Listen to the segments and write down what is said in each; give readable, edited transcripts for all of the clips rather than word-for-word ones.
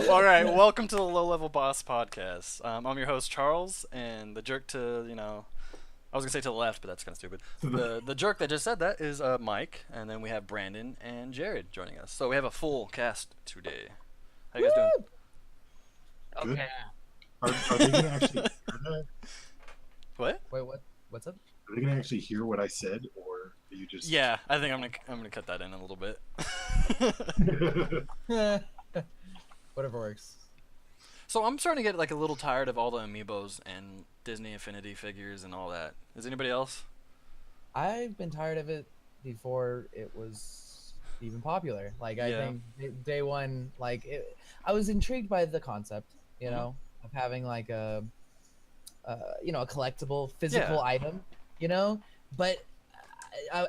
All right, welcome to the Low Level Boss podcast. I'm your host Charles, and the jerk to I was gonna say to the left, but that's kind of stupid. The jerk that just said that is Mike, and then we have Brandon and Jared joining us. So we have a full cast today. How you guys doing? Good. Okay. Are they gonna actually hear that? What? Wait, what? What's up? Are they gonna actually hear what I said, or are you just? Yeah, I think I'm gonna cut that in a little bit. Whatever works. So I'm starting to get like a little tired of all the Amiibos and Disney Infinity figures and all that. Is anybody else? I've been tired of it before it was even popular. Like I Yeah. think day one, I was intrigued by the concept, Mhm. of having like a collectible physical Yeah. item, but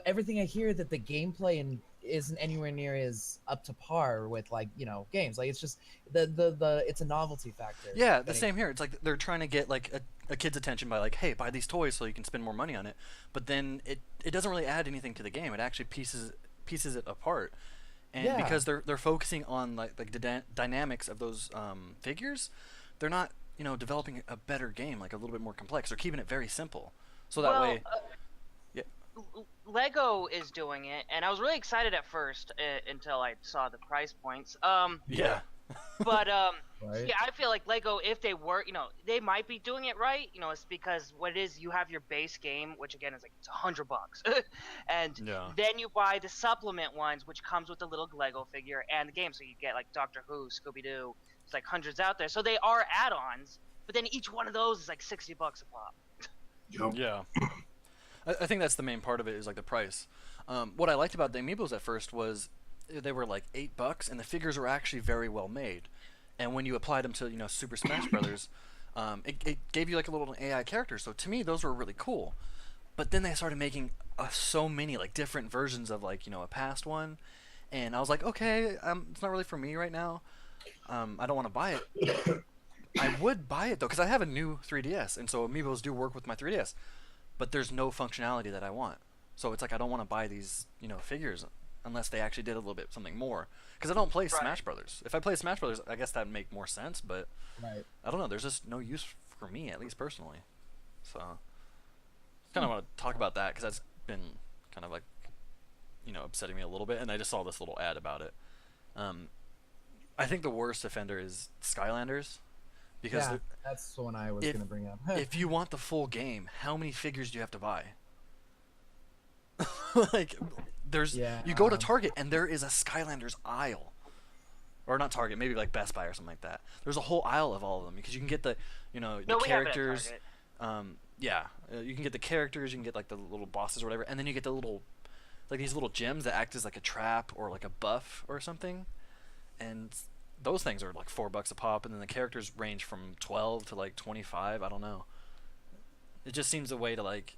everything I hear that the gameplay and isn't anywhere near as up to par with games. Like it's just the it's a novelty factor. Yeah, the Getting- same here. It's like they're trying to get like a kid's attention by like, hey, buy these toys so you can spend more money on it. But then it doesn't really add anything to the game. It actually pieces it apart. And Yeah. because they're focusing on like the dynamics of those figures, they're not developing a better game, like a little bit more complex. They're keeping it very simple. So that way, yeah. Lego is doing it, and I was really excited at first until I saw the price points. Yeah. But Right. yeah, I feel like Lego, if they were, they might be doing it right. It's because what it is, you have your base game, which again is like it's $100, and Yeah. then you buy the supplement ones, which comes with the little Lego figure and the game. So you get like Doctor Who, Scooby Doo. It's like hundreds out there. So they are add-ons, but then each one of those is like $60 a pop. Yup. Yeah. I think that's the main part of it is like the price. What I liked about the Amiibos at first was they were like $8, and the figures were actually very well made. And when you applied them to Super Smash Brothers, it gave you like a little AI character. So to me, those were really cool. But then they started making so many like different versions of like a past one, and I was like, okay, it's not really for me right now. I don't want to buy it. I would buy it though because I have a new 3DS, and so Amiibos do work with my 3DS. But there's no functionality that I want. So it's like I don't want to buy these, figures unless they actually did a little bit something more. Because I don't play Smash Brothers. If I play Smash Brothers, I guess that'd make more sense. But Right. I don't know. There's just no use for me, at least personally. So kind of want to talk about that because that's been kind of like, upsetting me a little bit. And I just saw this little ad about it. I think the worst offender is Skylanders. Because Yeah, that's the one I was if- gonna bring up. if you want the full game, how many figures do you have to buy? Like, you go to Target and there is a Skylanders aisle, or not Target, maybe like Best Buy or something like that. There's a whole aisle of all of them because you can get the the No, we have it at characters. Target. Yeah, you can get the characters, you can get like the little bosses or whatever, and then you get the little like these little gems that act as like a trap or like a buff or something, and those things are like $4 a pop, and then the characters range from 12 to like 25. I don't know. It just seems a way to like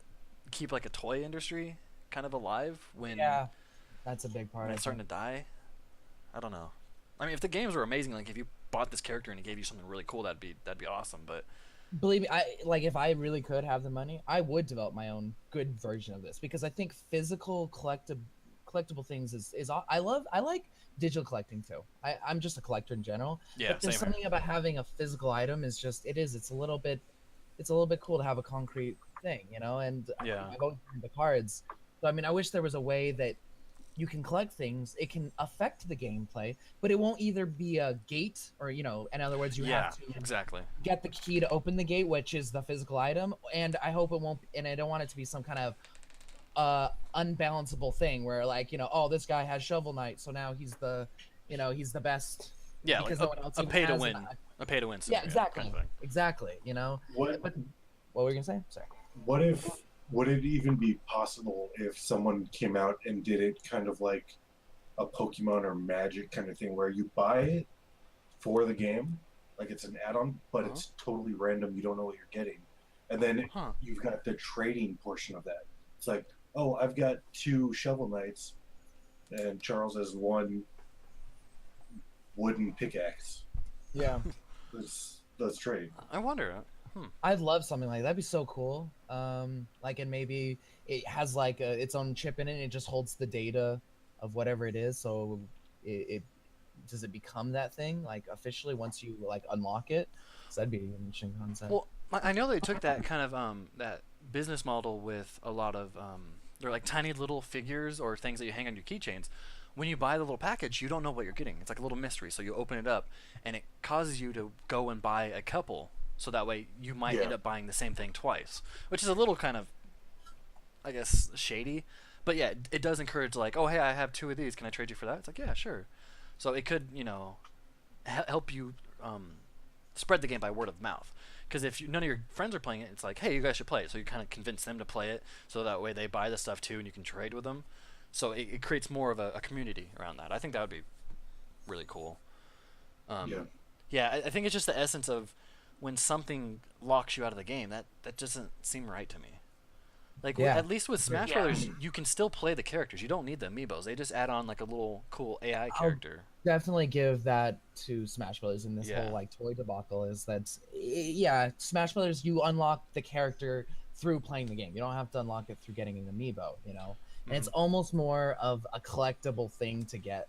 keep like a toy industry kind of alive when Yeah, that's a big part. when I it's starting to die. I don't know. I mean, if the games were amazing, like if you bought this character and it gave you something really cool, that'd be awesome. But Believe me, if I really could have the money, I would develop my own good version of this because I think physical collectible things is I like digital collecting too. I'm just a collector in general. yeah, But there's same here. something about having a physical item it's a little bit cool to have a concrete thing, and Yeah. I've always been into cards. So I mean I wish there was a way that you can collect things, it can affect the gameplay, but it won't either be a gate or in other words you Yeah, have to exactly. get the key to open the gate, which is the physical item, and I hope it won't, and I don't want it to be some kind of unbalanceable thing where oh, this guy has Shovel Knight, so now he's the he's the best. Yeah, because like no one else a even pay to has win, an- a pay to win. Yeah, scenario exactly, kind of thing. exactly. What But what were you gonna say? Sorry. What if? Would it even be possible if someone came out and did it kind of like a Pokemon or Magic kind of thing, where you buy it for the game, like it's an add-on, but it's totally random. You don't know what you're getting, and then Huh. you've got the trading portion of that. It's like, oh, I've got 2 Shovel Knights, and Charles has 1 wooden pickaxe. Yeah, Let's trade. I wonder. I'd love something like that. That'd be so cool. And maybe it has its own chip in it. And it just holds the data of whatever it is. So it does it become that thing like officially once you like unlock it? So that'd be an interesting concept. Well, I know they took that kind of that business model with a lot of they're like tiny little figures or things that you hang on your keychains. When you buy the little package, you don't know what you're getting. It's like a little mystery. So you open it up, and it causes you to go and buy a couple. So that way you might end up buying the same thing twice, which is a little kind of, I guess, shady. But yeah, it does encourage like, oh hey, I have 2 of these. Can I trade you for that? It's like, yeah, sure. So it could, help you spread the game by word of mouth. Because if none of your friends are playing it, it's like, hey, you guys should play it. So you kind of convince them to play it, so that way they buy the stuff too, and you can trade with them. So it creates more of a community around that. I think that would be really cool. Yeah, I think it's just the essence of when something locks you out of the game. That doesn't seem right to me. Like at least with Smash Brothers, you can still play the characters. You don't need the amiibos. They just add on like a little cool AI character. Definitely give that to Smash Brothers in this whole like toy debacle. Is that Smash Brothers, you unlock the character through playing the game. You don't have to unlock it through getting an amiibo. And it's almost more of a collectible thing to get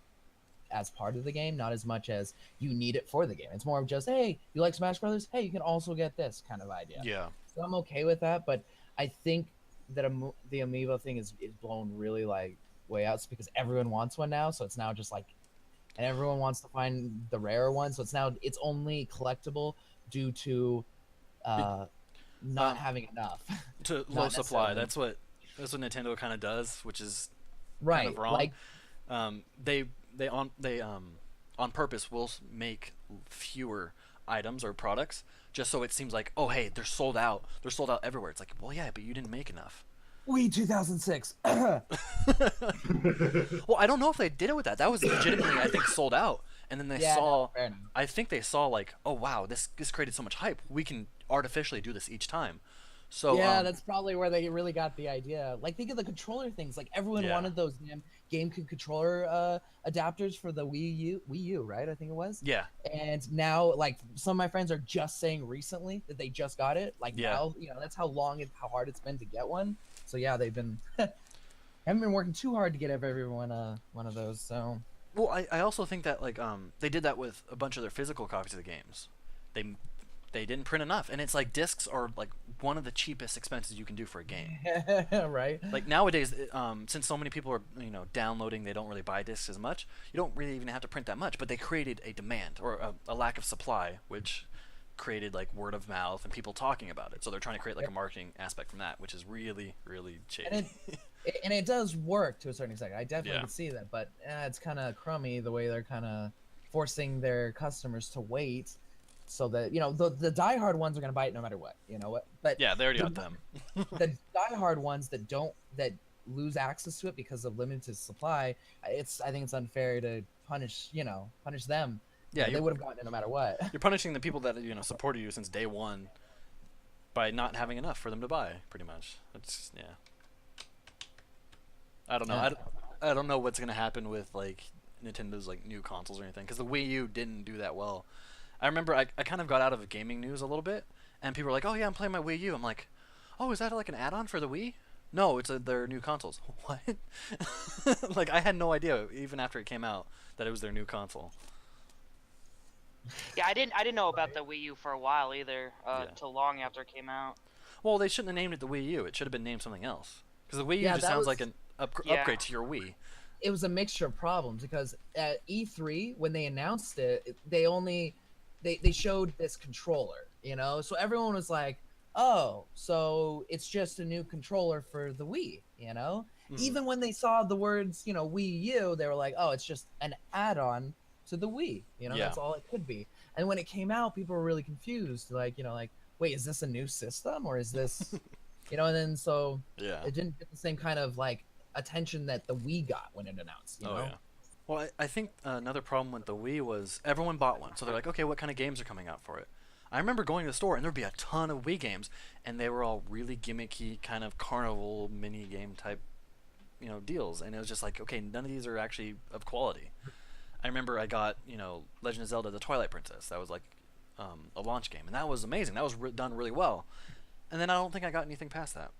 as part of the game, not as much as you need it for the game. It's more of just, hey, you like Smash Brothers? Hey, you can also get this kind of idea. Yeah. So I'm okay with that, but I think that the amiibo thing is blown really like way out because everyone wants one now. So it's now just like, and everyone wants to find the rare one. So it's only collectible due to not having enough. To low supply. That's what Nintendo kind of does, which is right. kind of wrong. Like, they on purpose will make fewer items or products just so it seems like, oh hey, they're sold out everywhere. It's like, well yeah, but you didn't make enough. Wii 2006. Well, I don't know if they did it with that. That was legitimately, I think, sold out, and then they saw. No, I think they saw like, oh wow, this created so much hype. We can artificially do this each time. So yeah, that's probably where they really got the idea. Like, think of the controller things. Like, everyone wanted those damn GameCube controller adapters for the Wii U, right? I think it was. Yeah. And now, like, some of my friends are just saying recently that they just got it. Like, now, that's how hard it's been to get one. So yeah, they've been haven't been working too hard to get everyone one of those. So. Well, I also think that like they did that with a bunch of their physical copies of the games. They didn't print enough, and it's like discs are like one of the cheapest expenses you can do for a game. Right. Like nowadays, since so many people are downloading, they don't really buy discs as much. You don't really even have to print that much, but they created a demand or a lack of supply, which created like word of mouth and people talking about it. So they're trying to create like a marketing aspect from that, which is really, really shady. And it does work to a certain extent. I definitely can see that, but it's kind of crummy the way they're kind of forcing their customers to wait. So that the diehard ones are gonna buy it no matter what, But yeah, they already got them. The diehard ones that lose access to it because of limited supply, I think it's unfair to punish them. Yeah, they would have gotten it no matter what. You're punishing the people that supported you since day one by not having enough for them to buy, pretty much. It's I don't know. Yeah. I don't know what's gonna happen with like Nintendo's like new consoles or anything because the Wii U didn't do that well. I remember I kind of got out of gaming news a little bit, and people were like, "Oh yeah, I'm playing my Wii U." I'm like, "Oh, is that like an add-on for the Wii?" No, it's their new consoles. What? Like I had no idea even after it came out that it was their new console. Yeah, I didn't know about the Wii U for a while either, till long after it came out. Well, they shouldn't have named it the Wii U. It should have been named something else. Because the Wii U just sounds like an upgrade to your Wii. It was a mixture of problems because at E3 when they announced it, they showed this controller, so everyone was like, oh, so it's just a new controller for the Wii, Even when they saw the words, Wii U, they were like, oh, it's just an add-on to the Wii, that's all it could be. And when it came out, people were really confused, like, wait, is this a new system or is this, and then so it didn't get the same kind of like attention that the Wii got when it announced, you know? Yeah. Well, I think another problem with the Wii was everyone bought one. So they're like, okay, what kind of games are coming out for it? I remember going to the store and there'd be a ton of Wii games, and they were all really gimmicky, kind of carnival mini game type, deals. And it was just like, okay, none of these are actually of quality. I remember I got, Legend of Zelda: The Twilight Princess. That was like a launch game, and that was amazing. That was done really well. And then I don't think I got anything past that.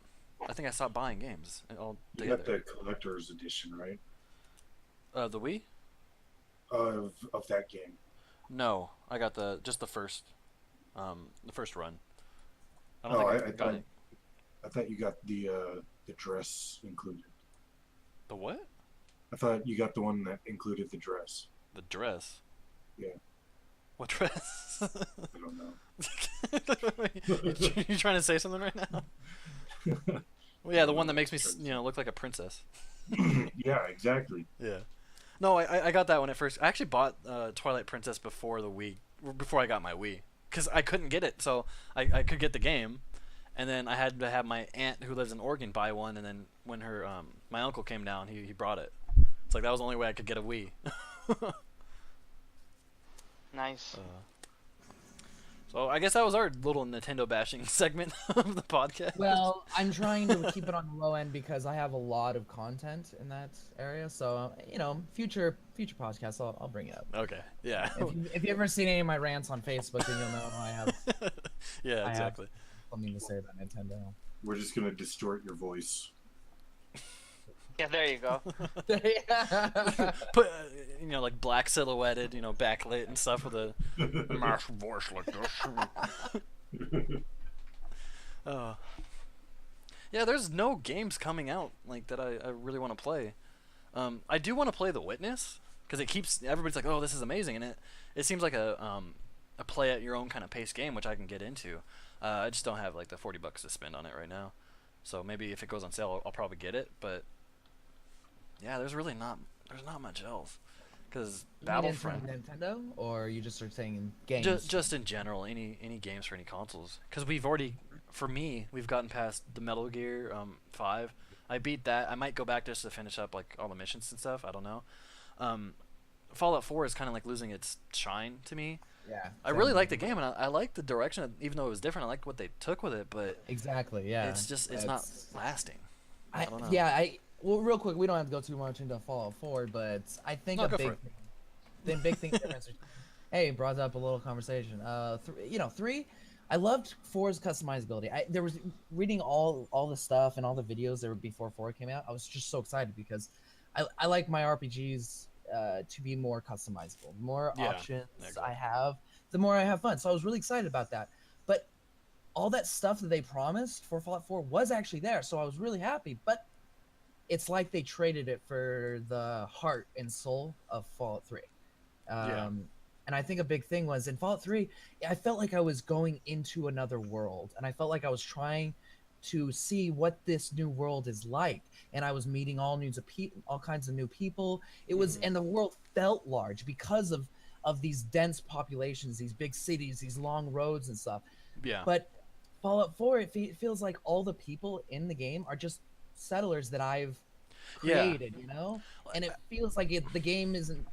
I think I stopped buying games altogether. You got the collector's edition, right? The Wii? of that game. No, I got just the first run. I don't Oh, think I got it. I thought you got the dress included. The what? I thought you got the one that included the dress. The dress. Yeah. What dress? I don't know. you trying to say something right now? Well, yeah, the one that makes me, look like a princess. Yeah, exactly. Yeah. No, I got that when it first. I actually bought Twilight Princess before I got my Wii, because I couldn't get it. So I could get the game, and then I had to have my aunt who lives in Oregon buy one, and then when my uncle came down, he brought it. It's like that was the only way I could get a Wii. Nice. So I guess that was our little Nintendo bashing segment of the podcast. Well, I'm trying to keep it on the low end because I have a lot of content in that area. So future podcasts, I'll bring it up. Okay. Yeah. If you ever seen any of my rants on Facebook, then you'll know I have. Yeah, exactly. Something to say about Nintendo. We're just gonna distort your voice. Yeah, there you go. Put like black silhouetted, backlit and stuff with a mass voice like this. Yeah, there's no games coming out like that I really want to play. I do want to play The Witness because everybody's like, oh, this is amazing, and it seems like a play at your own kind of pace game, which I can get into. I just don't have like the $40 to spend on it right now, so maybe if it goes on sale, I'll probably get it. But yeah, there's not much else because Battlefront. Nintendo, or you just are saying games? Just in general, any games for any consoles. Because we've gotten past the Metal Gear 5. I beat that. I might go back just to finish up like all the missions and stuff. I don't know. Fallout 4 is kind of like losing its shine to me. Yeah. I really like the game, and I like the direction, even though it was different. I like what they took with it, but exactly, yeah. It's not lasting. I don't know. Yeah, well, real quick, we don't have to go too much into Fallout 4, but I think the big thing difference. Hey, brought up a little conversation. 3. I loved 4's customizability. There was reading all the stuff and all the videos that were before 4 came out. I was just so excited because I like my RPGs to be more customizable. The more options I have, the more I have fun. So I was really excited about that. But all that stuff that they promised for Fallout 4 was actually there, so I was really happy. But it's like they traded it for the heart and soul of Fallout 3. And I think a big thing was in Fallout 3, I felt like I was going into another world, and I felt like I was trying to see what this new world is like, and I was meeting all kinds of new people. It was, and the world felt large because of these dense populations, these big cities, these long roads and stuff. Yeah. But Fallout 4, it feels like all the people in the game are just settlers that I've created, and it feels like the game isn't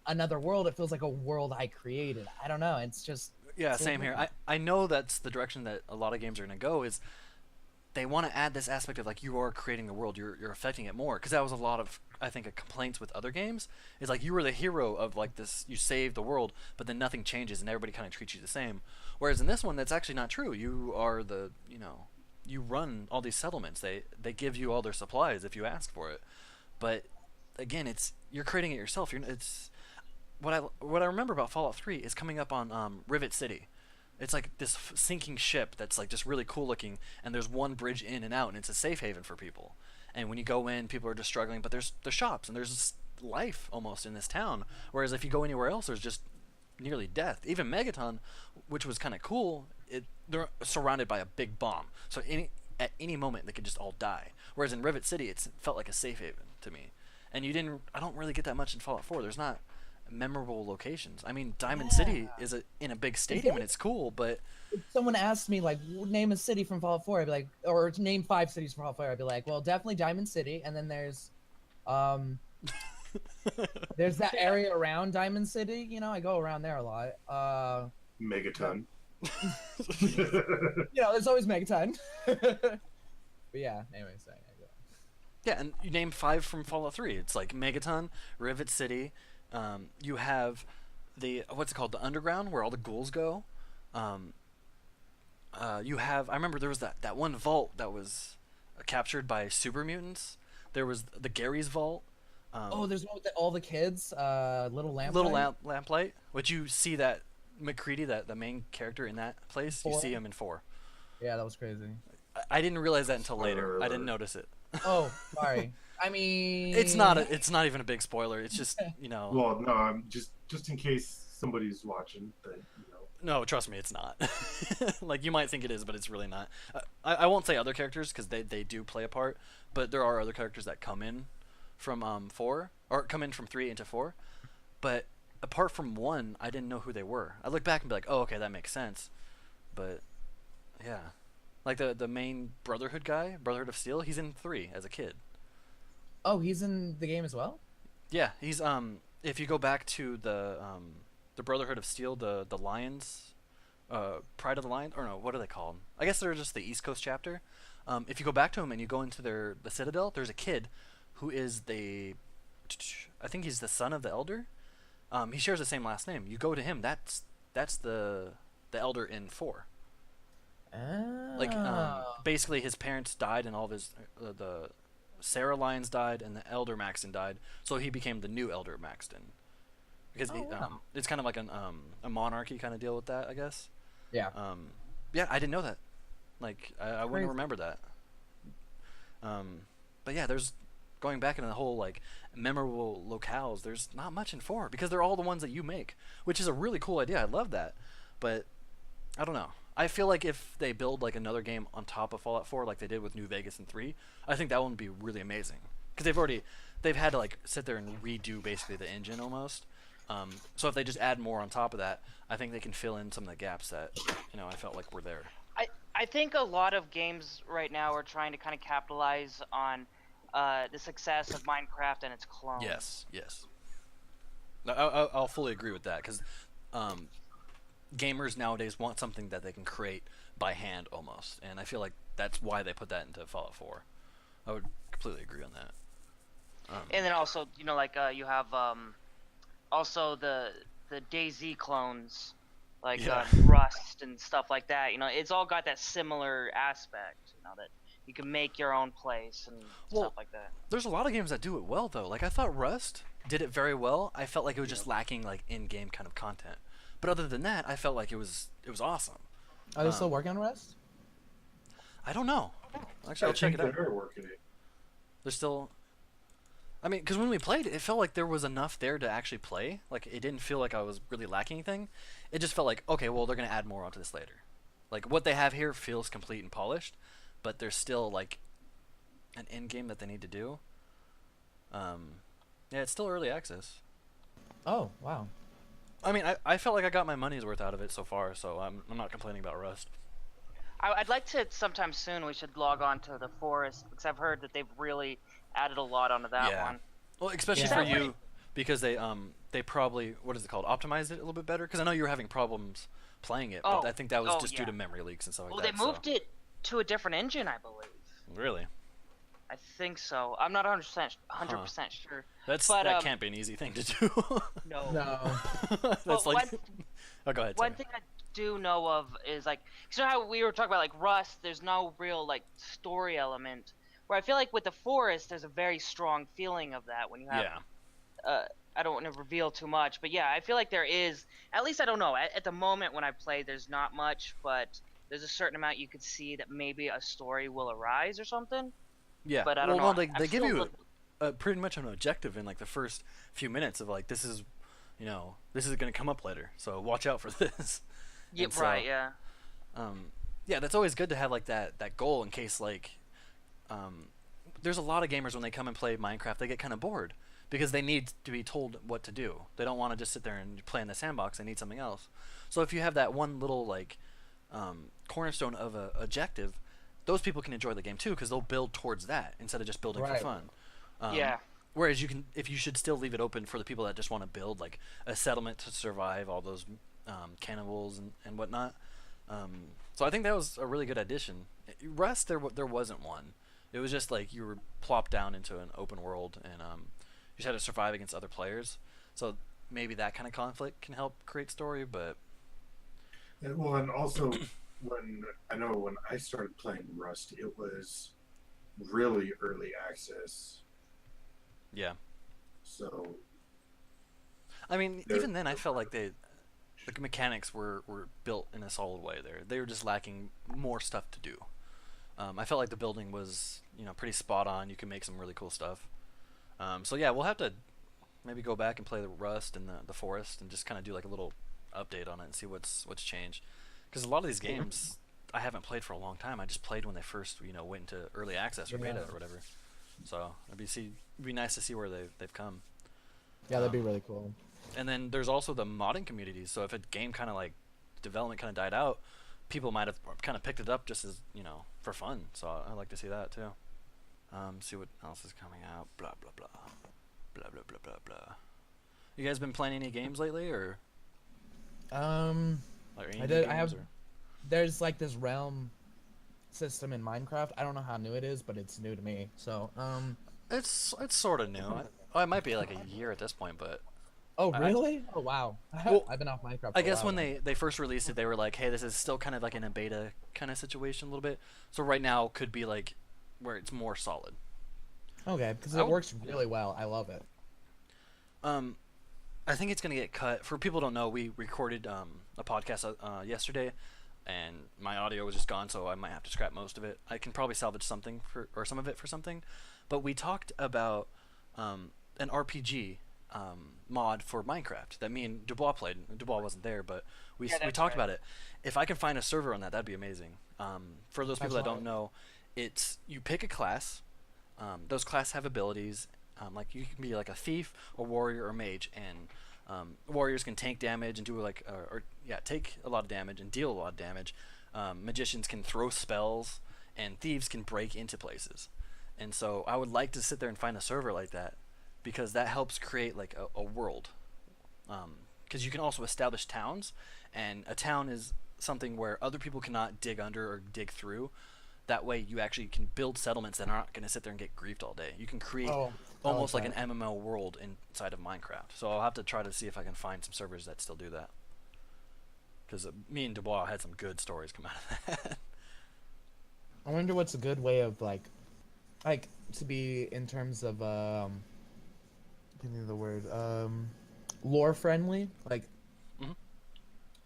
another world. It feels like a world I created. I don't know, it's just same here. I know that's the direction that a lot of games are going to go, is they want to add this aspect of like you are creating the world, you're affecting it more, because that was a lot of, I think, complaints with other games, is like you were the hero of like this, you saved the world, but then nothing changes and everybody kind of treats you the same. Whereas in this one, that's actually not true. You are you run all these settlements. They give you all their supplies if you ask for it. But again, you're creating it yourself. It's what I remember about Fallout 3 is coming up on Rivet City. It's like this sinking ship that's like just really cool looking, and there's one bridge in and out, and it's a safe haven for people. And when you go in, people are just struggling, but there's shops and there's life almost in this town. Whereas if you go anywhere else, there's just nearly death. Even Megaton, which was kind of cool, they're surrounded by a big bomb, so at any moment they could just all die. Whereas in Rivet City, it felt like a safe haven to me. And I don't really get that much in Fallout 4. There's not memorable locations. I mean, Diamond City is in a big stadium and it's cool, but if someone asked me like name a city from Fallout 4, I'd be like, or name 5 cities from Fallout 4, I'd be like, well, definitely Diamond City, and then there's there's that area around Diamond City. I go around there a lot. Megaton. There's always Megaton. But yeah, anyway, so yeah, and you name 5 from Fallout 3. It's like Megaton, Rivet City. You have the what's it called, the underground, where all the ghouls go. You have, I remember there was that one vault that was captured by super mutants. There was the Gary's vault. Oh, there's one with all the kids. Little Little lamplight. lamplight. Would you see that McCready, that the main character in that place? You Four. see him in 4. Yeah, that was crazy. I didn't realize that until later. Spoiler I didn't alert. notice it. Oh, sorry. I mean, It's not even a big spoiler. It's just Well, no, I'm just in case somebody's watching. That No, trust me, it's not. Like, you might think it is, but it's really not. I won't say other characters because they do play a part, but there are other characters that come in from 4 or come in from 3 into 4. But apart from 1, I didn't know who they were. I look back and be like, oh, okay, that makes sense. But yeah, like the main Brotherhood guy, Brotherhood of Steel, he's in 3 as a kid. oh, he's in the game as well. Yeah, he's if you go back to the Brotherhood of Steel, the Lions, Pride of the Lions, or no, what are they called? I guess they're just the East Coast chapter. If you go back to them and you go into the Citadel, there's a kid who is I think he's the son of the Elder. He shares the same last name. You go to him. That's the Elder in 4. Like basically his parents died and all of his the Sarah Lyons died and the Elder Maxton died, so he became the new Elder Maxton. Because it's kind of like a monarchy kind of deal with that, I guess. Yeah. Yeah, I didn't know that. Like, I wouldn't remember that. But yeah, there's going back into the whole like memorable locales. There's not much in 4 because they're all the ones that you make, which is a really cool idea. I love that, but I don't know. I feel like if they build like another game on top of Fallout 4, like they did with New Vegas and 3, I think that one would be really amazing. Because they've had to like sit there and redo basically the engine almost. So if they just add more on top of that, I think they can fill in some of the gaps that I felt like were there. I think a lot of games right now are trying to kind of capitalize on the success of Minecraft and its clones. Yes. I'll fully agree with that because gamers nowadays want something that they can create by hand almost, and I feel like that's why they put that into Fallout 4. I would completely agree on that. And then also, like you have also the DayZ clones, like Rust and stuff like that. It's all got that similar aspect. That you can make your own place and stuff like that. There's a lot of games that do it well though. Like I thought Rust did it very well. I felt like it was just lacking like in-game kind of content. But other than that, I felt like it was awesome. Are they still working on Rust? I don't know. Actually, I'll check it out. They're working it. They're still. I mean, because when we played, it felt like there was enough there to actually play. Like it didn't feel like I was really lacking anything. It just felt like, okay, well they're gonna add more onto this later. Like what they have here feels complete and polished, but there's still like an end game that they need to do. Yeah, it's still early access. Oh, wow. I mean, I felt like I got my money's worth out of it so far, so I'm not complaining about Rust. I'd like to sometime soon. We should log on to the Forest because I've heard that they've really added a lot onto that one. Well, especially for you, because they probably, what is it called, optimized it a little bit better. Because I know you were having problems playing it, but I think that was just due to memory leaks and stuff like that. Well, they moved it to a different engine, I believe. Really? I think so. I'm not 100% sure. That can't be an easy thing to do. No. That's like. Oh, go ahead. One thing I do know of is like, you know how we were talking about like Rust? There's no real like story element. Where I feel like with the Forest, there's a very strong feeling of that when you have. Yeah. I don't want to reveal too much, but yeah, I feel like there is. At least I don't know. At the moment when I play, there's not much, but there's a certain amount you could see that maybe a story will arise or something. Yeah. But I don't know. Well, they give you pretty much an objective in like the first few minutes of like this is going to come up later, so watch out for this. Yeah. Right. Yeah. Yeah, that's always good to have like that goal in case like. There's a lot of gamers when they come and play Minecraft, they get kind of bored because they need to be told what to do. They don't want to just sit there and play in the sandbox. They need something else. So if you have that one little like cornerstone of a objective, those people can enjoy the game too because they'll build towards that instead of just building for fun. Yeah. Whereas you should still leave it open for the people that just want to build like a settlement to survive all those cannibals and whatnot. So I think that was a really good addition. Rust, there wasn't one. It was just like you were plopped down into an open world and you just had to survive against other players. So maybe that kind of conflict can help create story, but. Well, and also when I started playing Rust, it was really early access. Yeah. So I mean, they're, even then, I they're felt like the mechanics were built in a solid way there. They were just lacking more stuff to do. I felt like the building was, pretty spot on. You can make some really cool stuff. So yeah, we'll have to maybe go back and play the Rust and the Forest and just kind of do like a little update on it and see what's changed. Because a lot of these games I haven't played for a long time. I just played when they first, went into early access or beta or whatever. So it'd be nice to see where they've come. Yeah, that'd be really cool. And then there's also the modding communities. So if a game kind of like development kind of died out, people might have kind of picked it up just as for fun. So I like to see that too. See what else is coming out. Blah blah blah, blah blah blah blah blah. You guys been playing any games lately, or? Like I did. I have. There's like this realm system in Minecraft. I don't know how new it is, but it's new to me. So It's sort of new. It might be like a year at this point, but. Oh really? Oh wow. Well, I've been off Minecraft. I guess when they first released it, they were like, "Hey, this is still kind of like in a beta kind of situation a little bit." So right now could be like where it's more solid. Okay, because it works really well. I love it. I think it's gonna get cut. For people who don't know, we recorded a podcast yesterday, and my audio was just gone, so I might have to scrap most of it. I can probably salvage something or some of it for something, but we talked about an RPG mod for Minecraft that me and Dubois played. Dubois wasn't there, but we talked about it. If I can find a server on that, that'd be amazing. For those people that don't know, it's you pick a class. Those classes have abilities. Like you can be like a thief, a warrior, or mage, and warriors can tank damage and do take a lot of damage and deal a lot of damage. Magicians can throw spells, and thieves can break into places. And so I would like to sit there and find a server like that, because that helps create like a world. Because you can also establish towns, and a town is something where other people cannot dig under or dig through. That way you actually can build settlements that aren't going to sit there and get griefed all day. You can create almost like an MMO world inside of Minecraft. So I'll have to try to see if I can find some servers that still do that. Because me and Dubois had some good stories come out of that. I wonder what's a good way of like to be in terms of give me the word lore friendly, like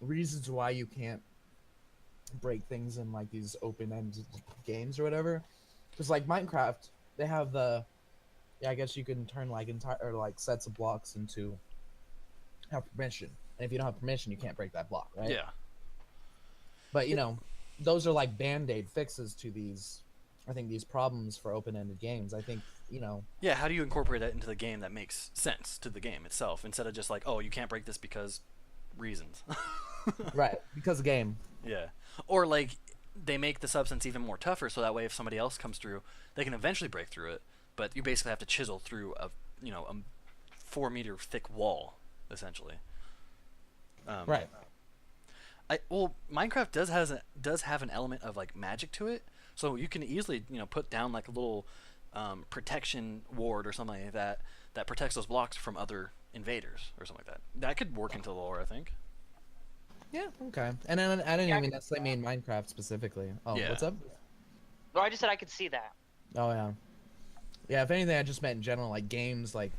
reasons why you can't break things in like these open-ended games or whatever. Because like Minecraft, they have I guess you can turn like entire or like sets of blocks into have permission, and if you don't have permission, you can't break that block, right? Yeah. But those are like band-aid fixes to these. I think these problems for open-ended games. I think Yeah, how do you incorporate that into the game that makes sense to the game itself, instead of just like, oh, you can't break this because reasons. Right, because the game. Yeah. Or like they make the substance even more tougher, so that way if somebody else comes through, they can eventually break through it. But you basically have to chisel through a 4-meter thick wall, essentially. Right. Minecraft does have an element of like magic to it, so you can easily put down like a little protection ward or something like that that protects those blocks from other invaders or something like that. That could work into the lore, I think. Yeah. Okay. And then I didn't even necessarily mean Minecraft specifically. Oh, Yeah. What's up? No, I just said I could see that. Oh yeah. Yeah. If anything, I just meant in general, like games. Like,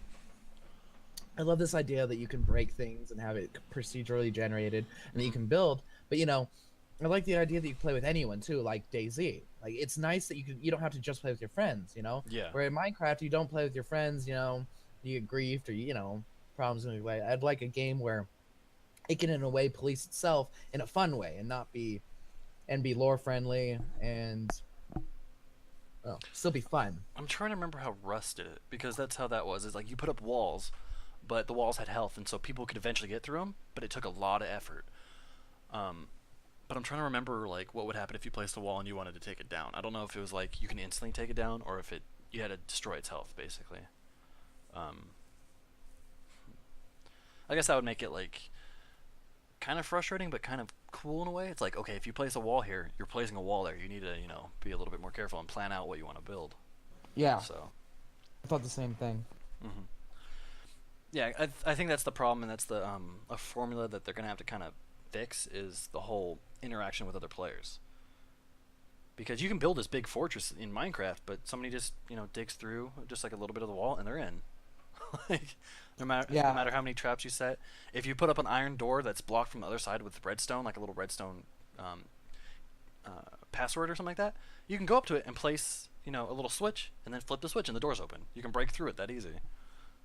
I love this idea that you can break things and have it procedurally generated, and that you can build. But I like the idea that you can play with anyone too, like DayZ. Like, it's nice that you don't have to just play with your friends. Yeah. Where in Minecraft, you don't play with your friends. You get griefed or problems in a way. I'd like a game where it can in a way police itself in a fun way and be lore friendly and still be fun. I'm trying to remember how Rust did it, because that's how that was. It's like you put up walls, but the walls had health, and so people could eventually get through them, but it took a lot of effort. But I'm trying to remember like what would happen if you placed a wall and you wanted to take it down. I don't know if it was like you can instantly take it down, or if you had to destroy its health basically. I guess that would make it like kind of frustrating, but kind of cool in a way. It's like, okay, if you place a wall here, you're placing a wall there. You need to, be a little bit more careful and plan out what you want to build. Yeah. So. I thought the same thing. Mm-hmm. Yeah, I think that's the problem, and that's the a formula that they're gonna have to kind of fix, is the whole interaction with other players. Because you can build this big fortress in Minecraft, but somebody just digs through just like a little bit of the wall and they're in. Like, no matter how many traps you set, if you put up an iron door that's blocked from the other side with redstone, like a little redstone um, password or something like that, you can go up to it and place, a little switch, and then flip the switch, and the door's open. You can break through it that easy.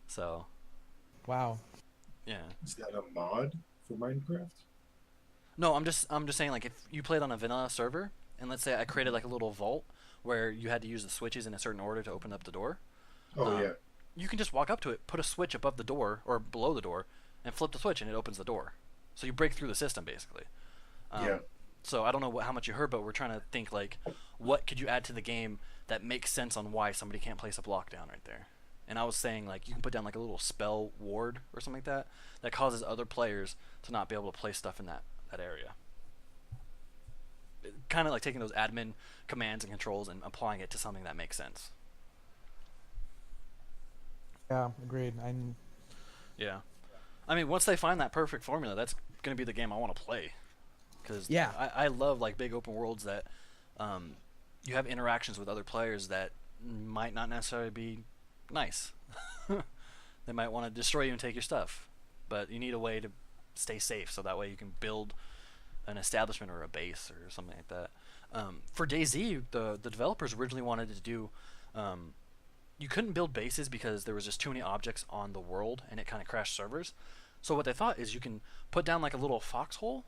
So, Wow. Yeah. Is that a mod for Minecraft? No, I'm just saying, like, if you played on a vanilla server, and let's say I created like a little vault where you had to use the switches in a certain order to open up the door. Oh yeah. You can just walk up to it, put a switch above the door or below the door, and flip the switch, and it opens the door. So you break through the system basically. Yeah. So I don't know how much you heard, but we're trying to think like, what could you add to the game that makes sense on why somebody can't place a block down right there. And I was saying like you can put down like a little spell ward or something like that causes other players to not be able to place stuff in that area. Kind of like taking those admin commands and controls and applying it to something that makes sense. Yeah, agreed. Yeah. I mean, once they find that perfect formula, that's going to be the game I want to play. Because I love like big open worlds that you have interactions with other players that might not necessarily be nice. They might want to destroy you and take your stuff. But you need a way to stay safe, so that way you can build an establishment or a base or something like that. For DayZ, the developers originally wanted to do... you couldn't build bases because there was just too many objects on the world, and it kind of crashed servers. So what they thought is you can put down like a little foxhole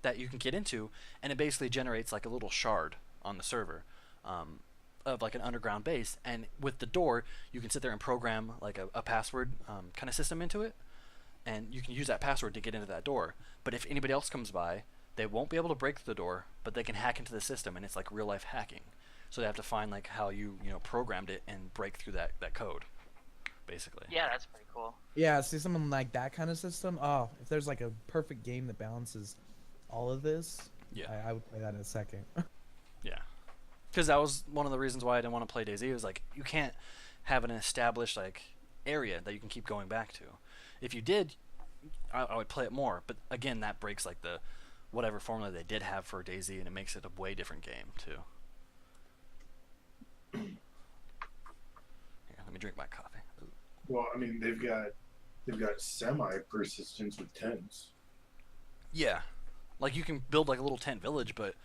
that you can get into, and it basically generates like a little shard on the server of like an underground base. And with the door, you can sit there and program like a password kind of system into it, and you can use that password to get into that door. But if anybody else comes by, they won't be able to break the door, but they can hack into the system, and it's like real life hacking. So they have to find like how you programmed it and break through that code, basically. Yeah, that's pretty cool. Yeah, see something like that kind of system. Oh, if there's like a perfect game that balances all of this, yeah, I would play that in a second. Yeah, because that was one of the reasons why I didn't want to play DayZ. It was like you can't have an established like area that you can keep going back to. If you did, I would play it more. But again, that breaks like the whatever formula they did have for DayZ, and it makes it a way different game too. Here, let me drink my coffee. Well, I mean, they've got semi persistence with tents. Yeah, like you can build like a little tent village, but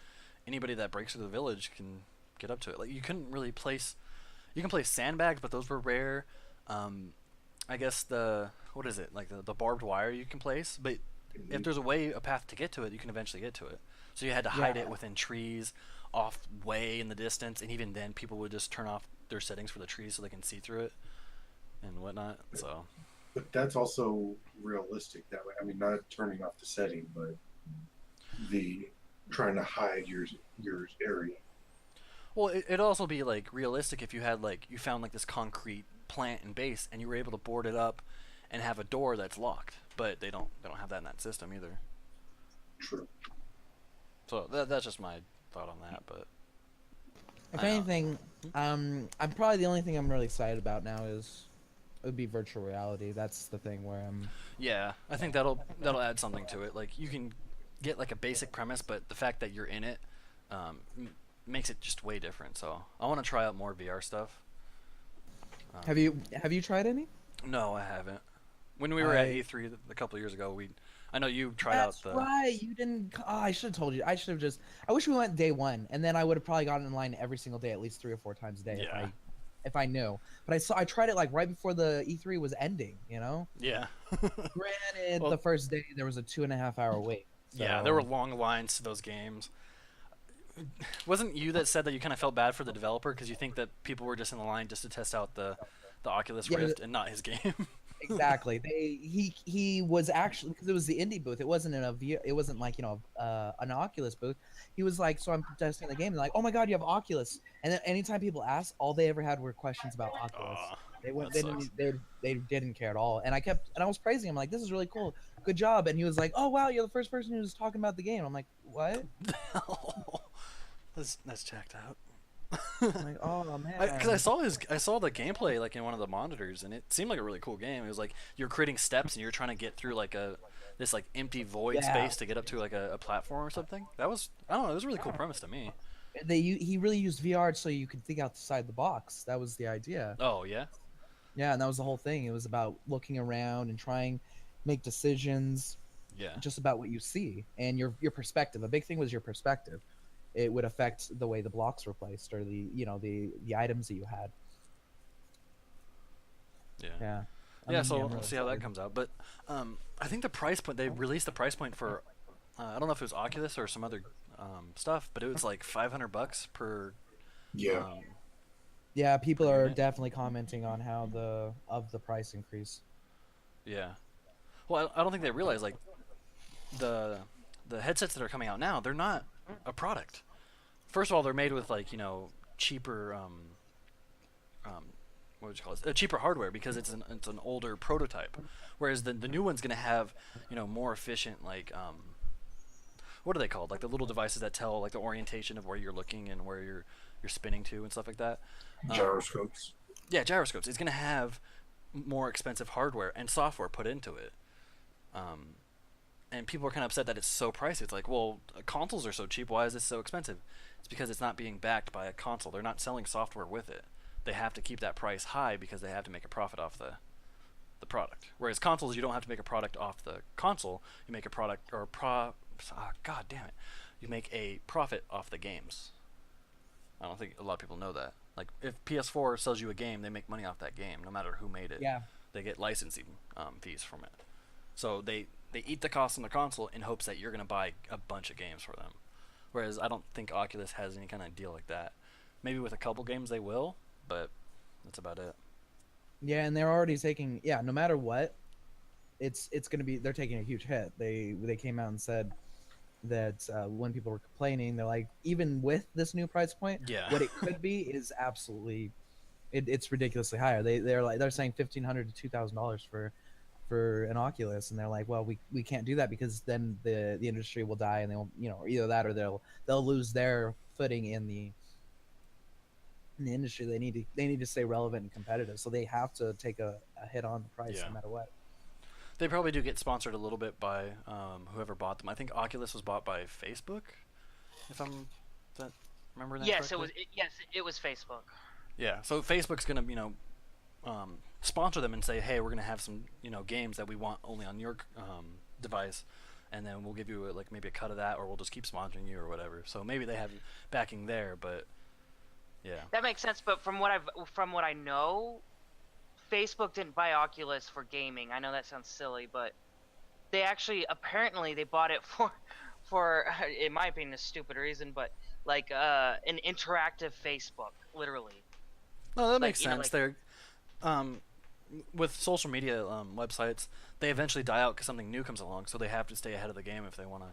anybody that breaks through the village can get up to it. Like you couldn't really place. You can place sandbags, but those were rare. I guess what is it, like the barbed wire you can place, but if there's a path to get to it, you can eventually get to it. So you had to hide it within trees, off way in the distance, and even then people would just turn off their settings for the trees so they can see through it and whatnot. So, but that's also realistic that way. I mean, not turning off the setting, but the trying to hide your area. Well, it'd also be like realistic if you had like you found like this concrete plant and base, and you were able to board it up and have a door that's locked. But they don't have that in that system either. True. So that's just my thought on that. But if anything, I'm probably the only thing I'm really excited about now it would be virtual reality. That's the thing where I'm. Yeah, I think that'll add something to it. Like you can get like a basic premise, but the fact that you're in it makes it just way different. So I want to try out more VR stuff. Have you tried any? No, I haven't. When we were at E3 a couple of years ago, I know you tried out the. That's right. You didn't. Oh, I should have told you. I should have just. I wish we went day one, and then I would have probably gotten in line every single day, at least 3 or 4 times a day. Yeah. If I knew. But I tried it like right before the E3 was ending. Yeah. Granted, the first day there was a 2.5-hour wait. So. Yeah, there were long lines to those games. Wasn't you that said that you kind of felt bad for the developer because you think that people were just in the line just to test out the Oculus Rift and not his game? Exactly. He was actually, because it was the indie booth. It wasn't it wasn't like an Oculus booth. He was like, so I'm testing the game, and like, oh my god, you have Oculus. And then anytime people asked, all they ever had were questions about Oculus. They didn't care at all. And I was praising him like, this is really cool, good job. And he was like, oh wow, you're the first person who's talking about the game. I'm like, what? That's checked out. I'm like, oh man. Because I saw the gameplay like in one of the monitors, and it seemed like a really cool game. It was like you're creating steps and you're trying to get through like this like empty void space to get up to like a platform or something. That was, I don't know, it was a really cool premise to me. He really used VR so you could think outside the box. That was the idea. Oh yeah. Yeah, and that was the whole thing. It was about looking around and trying make decisions Yeah. just about what you see and your perspective. A big thing was your perspective. It would affect the way the blocks were placed or the items that you had. Yeah. Yeah. Yeah, Yeah, so I'm we'll really see how that excited. comes out. But I think the price point, they released the price point for, I don't know if it was Oculus or some other stuff, but it was like $500 per Yeah. Yeah, people are unit. definitely commenting on how the price increase. Yeah. Well, I don't think they realize, like, the the headsets that are coming out now, they're not a product. First of all, they're made with, like, cheaper um, what would you call it? Cheaper hardware because it's an older prototype, whereas the new one's gonna have more efficient, like, what are they called? Like the little devices that tell, like, the orientation of where you're looking and where you're spinning to and stuff like that. Gyroscopes. Yeah, gyroscopes. It's gonna have more expensive hardware and software put into it. Um, and people are kind of upset that it's so pricey. It's like, well, consoles are so cheap. Why is this so expensive? It's because it's not being backed by a console. They're not selling software with it. They have to keep that price high because they have to make a profit off the product. Whereas consoles, you don't have to make a product off the console. You make a product or God damn it, you make a profit off the games. I don't think a lot of people know that. Like, if PS4 sells you a game, they make money off that game, no matter who made it. Yeah. They get licensing fees from it. So they eat the cost on the console in hopes that you're going to buy a bunch of games for them. Whereas I don't think Oculus has any kind of deal like that. Maybe with a couple games they will, but that's about it. Yeah, and they're already taking no matter what, it's going to be they're taking a huge hit. They came out and said that when people were complaining, they're like, even with this new price point, Yeah. what it could be is absolutely it's ridiculously higher. They're saying $1,500 to $2,000 for an Oculus, and they're like, well, we can't do that because then the industry will die, and they won't, either that or they'll lose their footing in the industry. They need to stay relevant and competitive, so they have to take a hit on the price Yeah. no matter what. They probably do get sponsored a little bit by whoever bought them. I think Oculus was bought by Facebook, if I'm remembering that Yes, correctly. it was Facebook. Yeah, so Facebook's gonna sponsor them and say, hey, we're gonna have some games that we want only on your device, and then we'll give you like maybe a cut of that, or we'll just keep sponsoring you or whatever. So maybe they have backing there, but yeah. That makes sense, but from what I know, Facebook didn't buy Oculus for gaming. I know that sounds silly, but they actually apparently they bought it for in my opinion a stupid reason, but like an interactive Facebook, literally. No, that Like, makes sense. They're with social media websites, they eventually die out because something new comes along, so they have to stay ahead of the game if they want to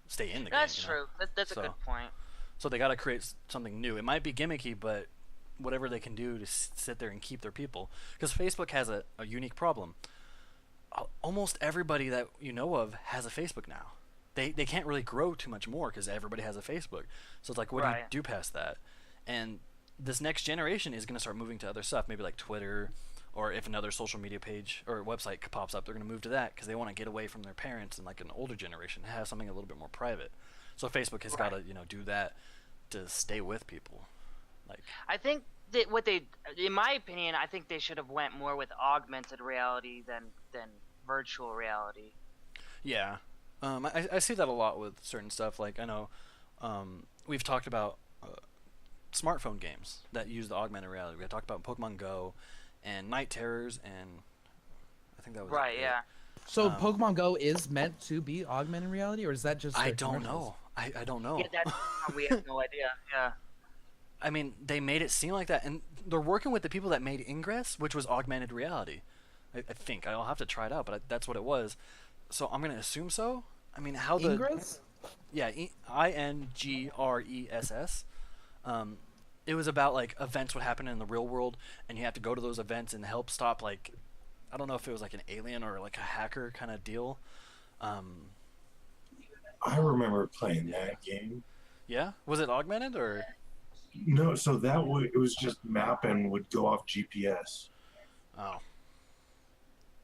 stay in the game. That's true. That's a good point. So they got to create something new. It might be gimmicky, but whatever they can do to sit there and keep their people. Because Facebook has a unique problem. Almost everybody that you know of has a Facebook now. They can't really grow too much more because everybody has a Facebook. So it's like, what do you do past that? And this next generation is going to start moving to other stuff, maybe like Twitter, or if another social media page or website pops up, they're going to move to that because they want to get away from their parents and like an older generation, have something a little bit more private. So Facebook has got to do that to stay with people. Like, I think that in my opinion, I think they should have went more with augmented reality than virtual reality. Yeah, I see that a lot with certain stuff. Like, I know we've talked about smartphone games that use the augmented reality. We had talked about Pokemon Go and Night Terrors, and I think that was right. it. Yeah. So Pokemon Go is meant to be augmented reality, or is that just? I don't know. I don't know. Yeah, we have no idea. Yeah. I mean, they made it seem like that, and they're working with the people that made Ingress, which was augmented reality. I think I'll have to try it out, but that's what it was. So I'm gonna assume so. I mean, how the Ingress? Yeah, Ingress. It was about like events would happen in the real world, and you have to go to those events and help stop, like, I don't know if it was like an alien or like a hacker kind of deal. I remember playing that game. Yeah, was it augmented or? No, so it was just map and would go off GPS. Oh.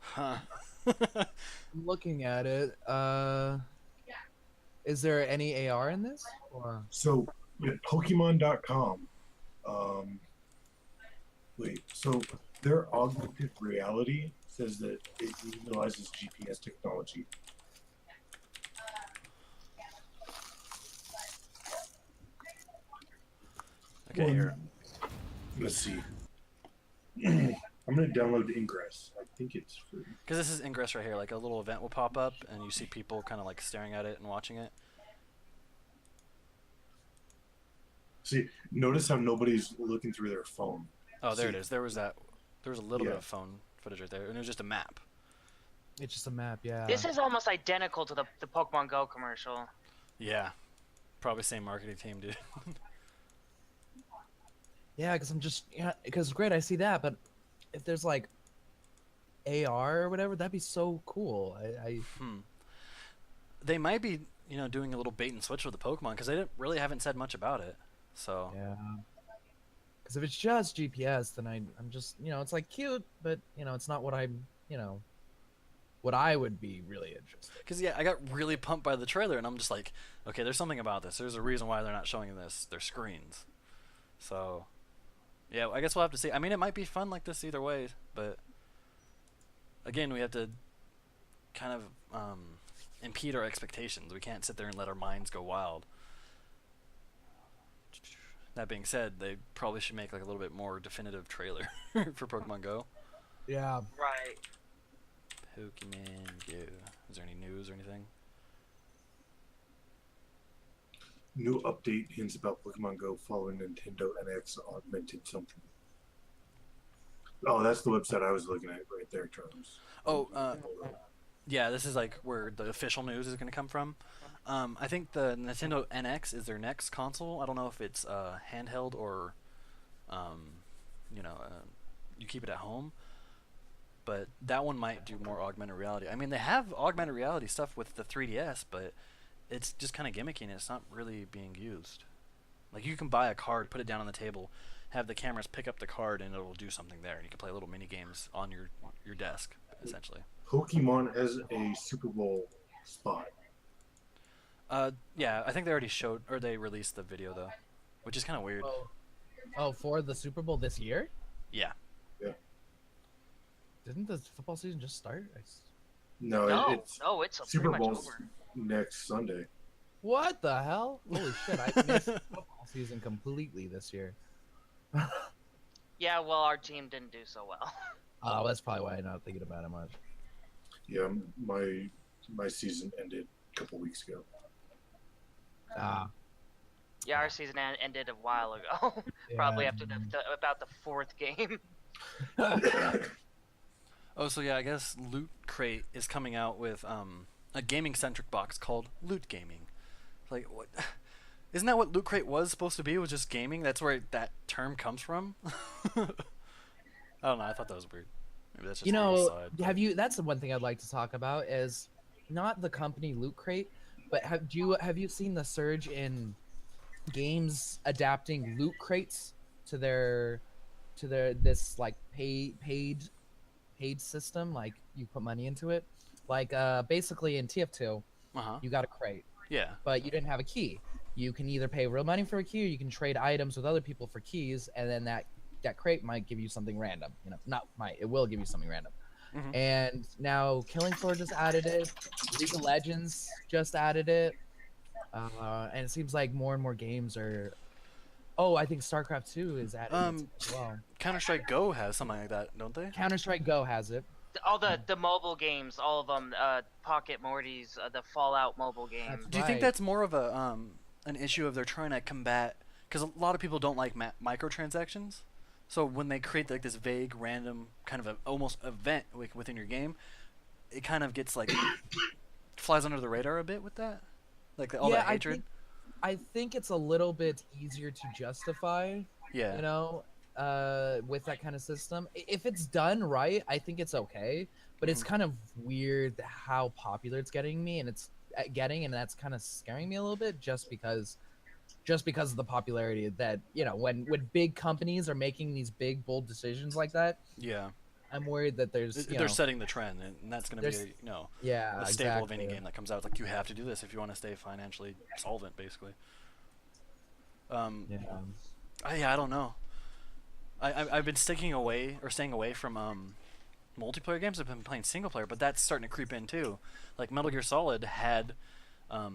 Huh. I'm looking at it. Is there any AR in this? Or So at Pokemon.com, so Their augmented reality says that it utilizes GPS technology. Okay, here. Let's see. I'm gonna download Ingress. I think it's free. Because this is Ingress right here. Like a little event will pop up, and you see people kind of like staring at it and watching it. See, notice how nobody's looking through their phone. Oh, there it is. There was a little bit of phone footage right there, and it was just a map. It's just a map, yeah. This is almost identical to the Pokemon Go commercial. Yeah, probably same marketing team, dude. Yeah, because because great, I see that, but if there's like AR or whatever, that'd be so cool. They might be, doing a little bait and switch with the Pokemon because they haven't said much about it. So yeah. Because if it's just GPS, then I'm just, it's like cute, but it's not what I'm, what I would be really interested. Because I got really pumped by the trailer, and I'm just like, okay, there's something about this. There's a reason why they're not showing their screens. So, yeah, I guess we'll have to see. I mean, it might be fun like this either way, but again, we have to kind of impede our expectations. We can't sit there and let our minds go wild. That being said, they probably should make like a little bit more definitive trailer for Pokemon Go. Yeah. Right. Pokemon Go. Is there any news or anything? New update hints about Pokemon Go following Nintendo NX augmented something. Oh, that's the website I was looking at right there, Charles. Oh, yeah, this is like where the official news is going to come from. I think the Nintendo NX is their next console. I don't know if it's handheld or, you keep it at home. But that one might do more augmented reality. I mean, they have augmented reality stuff with the 3DS, but it's just kind of gimmicky and it's not really being used. Like, you can buy a card, put it down on the table, have the cameras pick up the card, and it'll do something there. And you can play little mini games on your desk, essentially. Pokemon as a Super Bowl spot. Yeah, I think they already showed, or they released the video, though, which is kind of weird. Oh, for the Super Bowl this year? Yeah. Yeah. Didn't the football season just start? No, it's Super pretty much Bowl's over. next Sunday. What the hell? Holy shit, I missed football season completely this year. Yeah, well, our team didn't do so well. Oh, that's probably why I'm not thinking about it much. Yeah, my season ended a couple weeks ago. Ah. Yeah, our season ended a while ago. Probably after about the fourth game. Oh, so yeah, I guess Loot Crate is coming out with a gaming-centric box called Loot Gaming. Like, what? Isn't that what Loot Crate was supposed to be? It was just gaming? That's where that term comes from? I don't know. I thought that was weird. Maybe that's just a little side. That's the one thing I'd like to talk about is not the company Loot Crate, but have you seen the surge in games adapting loot crates to their this like paid system, like you put money into it, like basically in TF2 you got a crate, but you didn't have a key. You can either pay real money for a key or you can trade items with other people for keys, and then that crate might give you something random, it will give you something random. And now Killing Floor just added it, League of Legends just added it, and it seems like more and more games are. Oh, I think StarCraft 2 is added as well. Counter-Strike Go has something like that, don't they? Counter-Strike Go has it. All the mobile games, all of them, Pocket Morty's, the Fallout mobile game. Do you think that's more of a an issue of they're trying to combat? Because a lot of people don't like microtransactions. So when they create like this vague, random kind of almost event within your game, it kind of gets like flies under the radar a bit with that, like all that hatred. I think it's a little bit easier to justify. Yeah. With that kind of system, if it's done right, I think it's okay. But it's kind of weird how popular it's getting, and that's kind of scaring me a little bit, just because of the popularity that when big companies are making these big bold decisions like that. Yeah, I'm worried that they're setting the trend, and that's going to be a staple of any game that comes out. It's like, you have to do this if you want to stay financially solvent, basically. I don't know. I've been staying away from multiplayer games. I've been playing single player, but that's starting to creep in too. Like Metal Gear Solid had a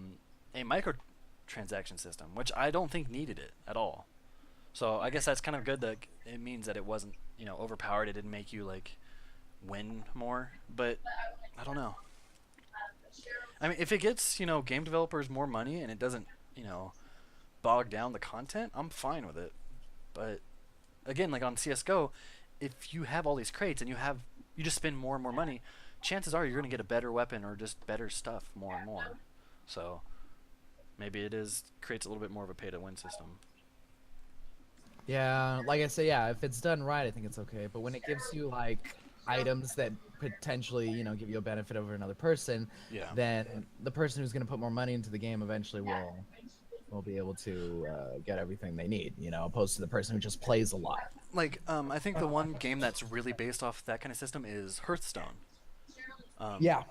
microtransaction system, which I don't think needed it at all. So I guess that's kind of good that it means that it wasn't, overpowered. It didn't make you like win more, but I don't know. I mean, if it gets, game developers more money and it doesn't, bog down the content, I'm fine with it. But again, like on CS:GO, if you have all these crates and you just spend more and more money, chances are you're going to get a better weapon or just better stuff more and more. So maybe creates a little bit more of a pay to win system. Yeah, like I say, yeah, if it's done right, I think it's okay. But when it gives you like items that potentially, give you a benefit over another person, then the person who's going to put more money into the game eventually will be able to get everything they need, opposed to the person who just plays a lot. Like, I think the one game that's really based off that kind of system is Hearthstone. Yeah.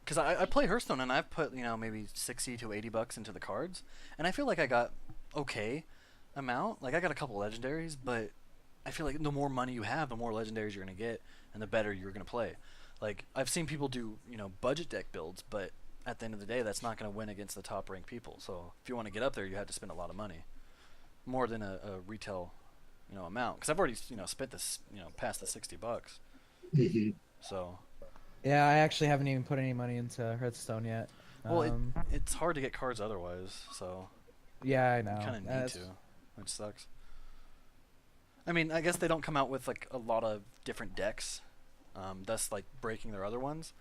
Because I play Hearthstone and I've put, maybe $60 to $80 into the cards, and I feel like I got okay amount. Like I got a couple legendaries, but I feel like the more money you have, the more legendaries you're gonna get, and the better you're gonna play. Like I've seen people do, budget deck builds, but at the end of the day, that's not gonna win against the top ranked people. So if you want to get up there, you have to spend a lot of money, more than a retail, amount. Because I've already, spent this, past the $60. So. Yeah, I actually haven't even put any money into Hearthstone yet. Well, it's hard to get cards otherwise, so. Yeah, I know. You kind of need to, which sucks. I mean, I guess they don't come out with like a lot of different decks, thus like breaking their other ones.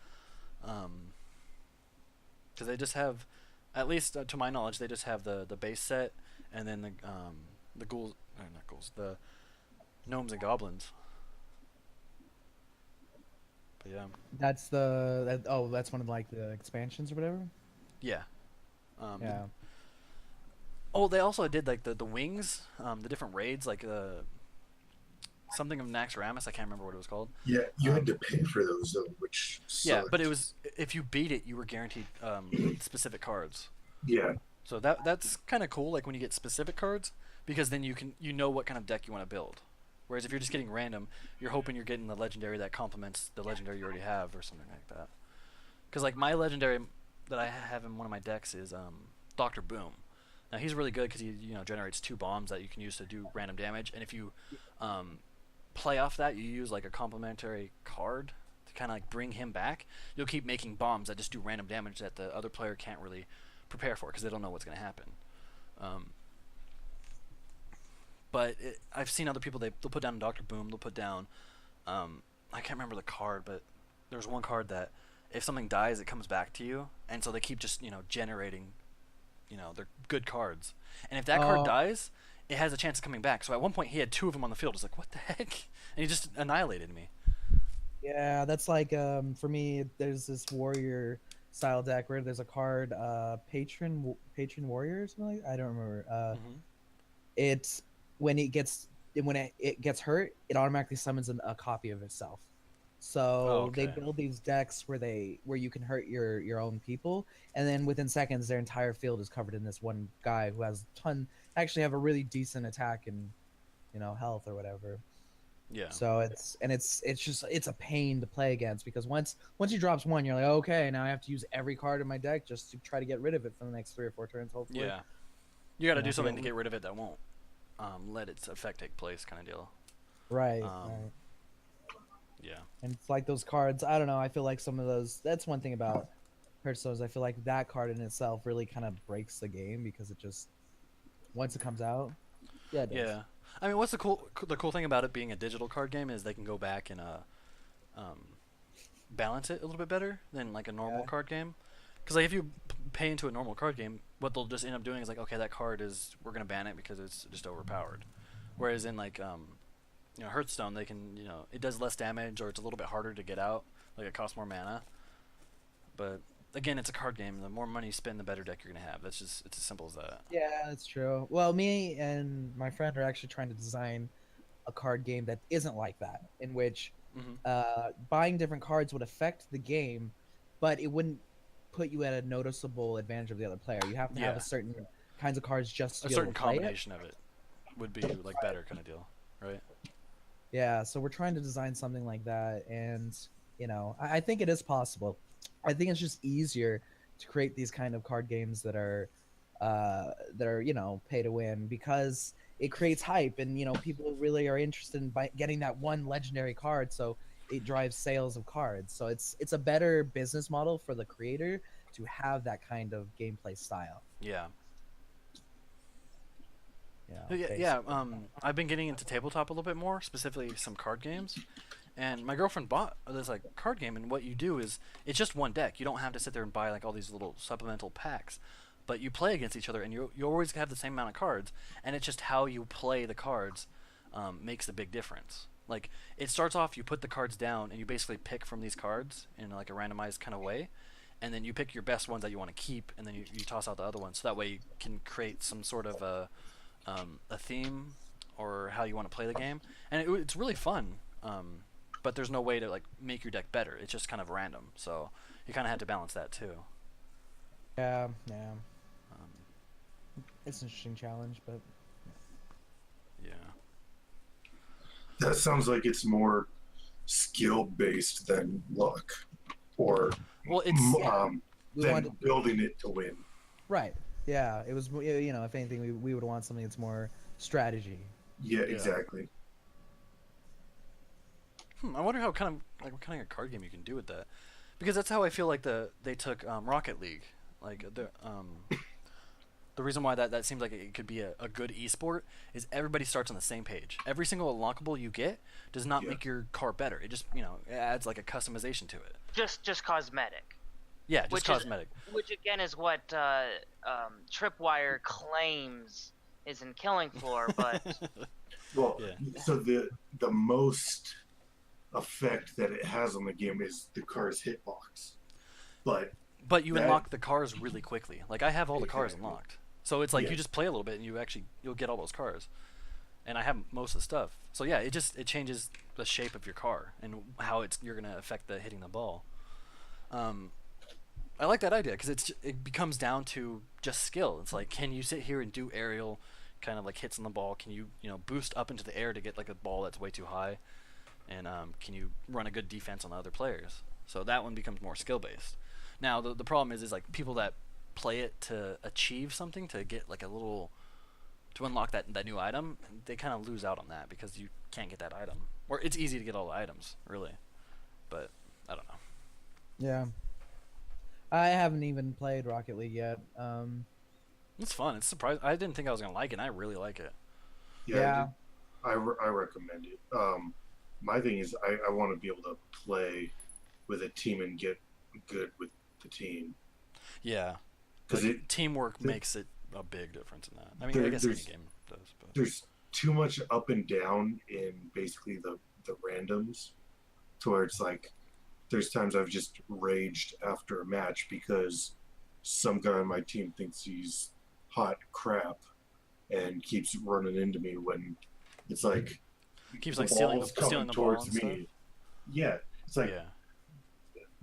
Because they just have, at least to my knowledge, they just have the base set, and then the ghouls, not ghouls, the gnomes and goblins. But yeah. That's that's one of like the expansions or whatever. Yeah. Yeah. Oh, they also did like the wings, the different raids, like something of Naxxramas. I can't remember what it was called. Yeah, you had to pay for those though, which sucked. Yeah, but it was, if you beat it, you were guaranteed specific cards. Yeah. So that's kind of cool, like when you get specific cards, because then you know what kind of deck you want to build. Whereas if you're just getting random, you're hoping you're getting the legendary that complements the legendary you already have or something like that. Because like my legendary that I have in one of my decks is Dr. Boom. Now he's really good because he generates 2 bombs that you can use to do random damage, and if you play off that, you use like a complementary card to kind of like bring him back. You'll keep making bombs that just do random damage that the other player can't really prepare for because they don't know what's going to happen. But I've seen other people, they'll put down Dr. Boom, they'll put down, I can't remember the card, but there's one card that if something dies, it comes back to you, and so they keep just, generating, they're good cards. And if that card dies, it has a chance of coming back. So at one point, he had 2 of them on the field. I was like, what the heck? And he just annihilated me. Yeah, that's like, for me, there's this warrior style deck where there's a card, Patron Warrior or something like that? I don't remember. It's when it gets hurt, it automatically summons a copy of itself. So they build these decks where you can hurt your own people, and then within seconds their entire field is covered in this one guy who has actually have a really decent attack and health or whatever. Yeah. So it's a pain to play against, because once he drops one, you're like, okay, now I have to use every card in my deck just to try to get rid of it for the next 3 or 4 turns, hopefully. Yeah. You got to do something to get rid of it that won't let its effect take place, kind of deal. Right. Right. Yeah. And it's like those cards, I don't know, I feel like some of those, that's one thing about Hearthstone, I feel like that card in itself really kind of breaks the game, because it just, once it comes out, yeah, it does. Yeah. I mean, what's the cool thing about it being a digital card game is they can go back and balance it a little bit better than like a normal card game. Because like if you pay into a normal card game, what they'll just end up doing is like, okay, that card we're gonna ban it because it's just overpowered. Whereas in like Hearthstone, they can it does less damage, or it's a little bit harder to get out. Like it costs more mana. But again, it's a card game. The more money you spend, the better deck you're gonna have. It's as simple as that. Yeah, that's true. Well, me and my friend are actually trying to design a card game that isn't like that, in which buying different cards would affect the game, but it wouldn't put you at a noticeable advantage of the other player. You have to have a certain kinds of cards just to a certain combination of it would be like better kind of deal, right? Yeah, so we're trying to design something like that, and I think it is possible. I think it's just easier to create these kind of card games that are pay to win, because it creates hype, and people really are interested in getting that one legendary card, so it drives sales of cards. So it's a better business model for the creator to have that kind of gameplay style. Yeah. Yeah, yeah. Basically. I've been getting into tabletop a little bit more, specifically some card games. And my girlfriend bought this like card game, and what you do is it's just one deck. You don't have to sit there and buy like all these little supplemental packs, but you play against each other, and you always have the same amount of cards, and it's just how you play the cards makes a big difference. Like it starts off, you put the cards down, and you basically pick from these cards in like a randomized kind of way, and then you pick your best ones that you want to keep, and then you toss out the other ones, so that way you can create some sort of a theme or how you want to play the game, and it's really fun. But there's no way to like make your deck better. It's just kind of random, so you kind of have to balance that too. Yeah, yeah. It's an interesting challenge, but Yeah. That sounds like it's more skill based than luck, or Well, it's than building it to win. right. Yeah, it was. If anything, we would want something that's more strategy. Yeah, exactly. I wonder how kind of like what kind of card game you can do with that, because that's how I feel like they took Rocket League. Like the reason why that seems like it could be a good esport is everybody starts on the same page. Every single unlockable you get does not make your car better. It just it adds like a customization to it. Just cosmetic. Yeah, just cosmetic. Which again is what Tripwire claims is in Killing Floor, but well, so the most effect that it has on the game is the car's hitbox, but you unlock the cars really quickly. Like I have all the cars unlocked, so it's like you just play a little bit and you'll get all those cars, and I have most of the stuff. So yeah, it changes the shape of your car and how you're gonna affect the hitting the ball. I like that idea because it becomes down to just skill. It's like, can you sit here and do aerial kind of like hits on the ball? Can you boost up into the air to get like a ball that's way too high? And can you run a good defense on the other players? So that one becomes more skill based. Now the problem is like people that play it to achieve something, to get like to unlock that new item, they kind of lose out on that because you can't get that item. Or it's easy to get all the items, really, but I don't know. Yeah. I haven't even played Rocket League yet. It's fun. It's surprising. I didn't think I was gonna like it, and I really like it. Yeah. I recommend it. My thing is I want to be able to play with a team and get good with the team. Yeah, because teamwork makes it a big difference in that. I mean, I guess any game does. But there's too much up and down in basically the randoms, to where it's like there's times I've just raged after a match because some guy on my team thinks he's hot crap and keeps running into me when it's like keeps like stealing the ball and stuff. Yeah, it's like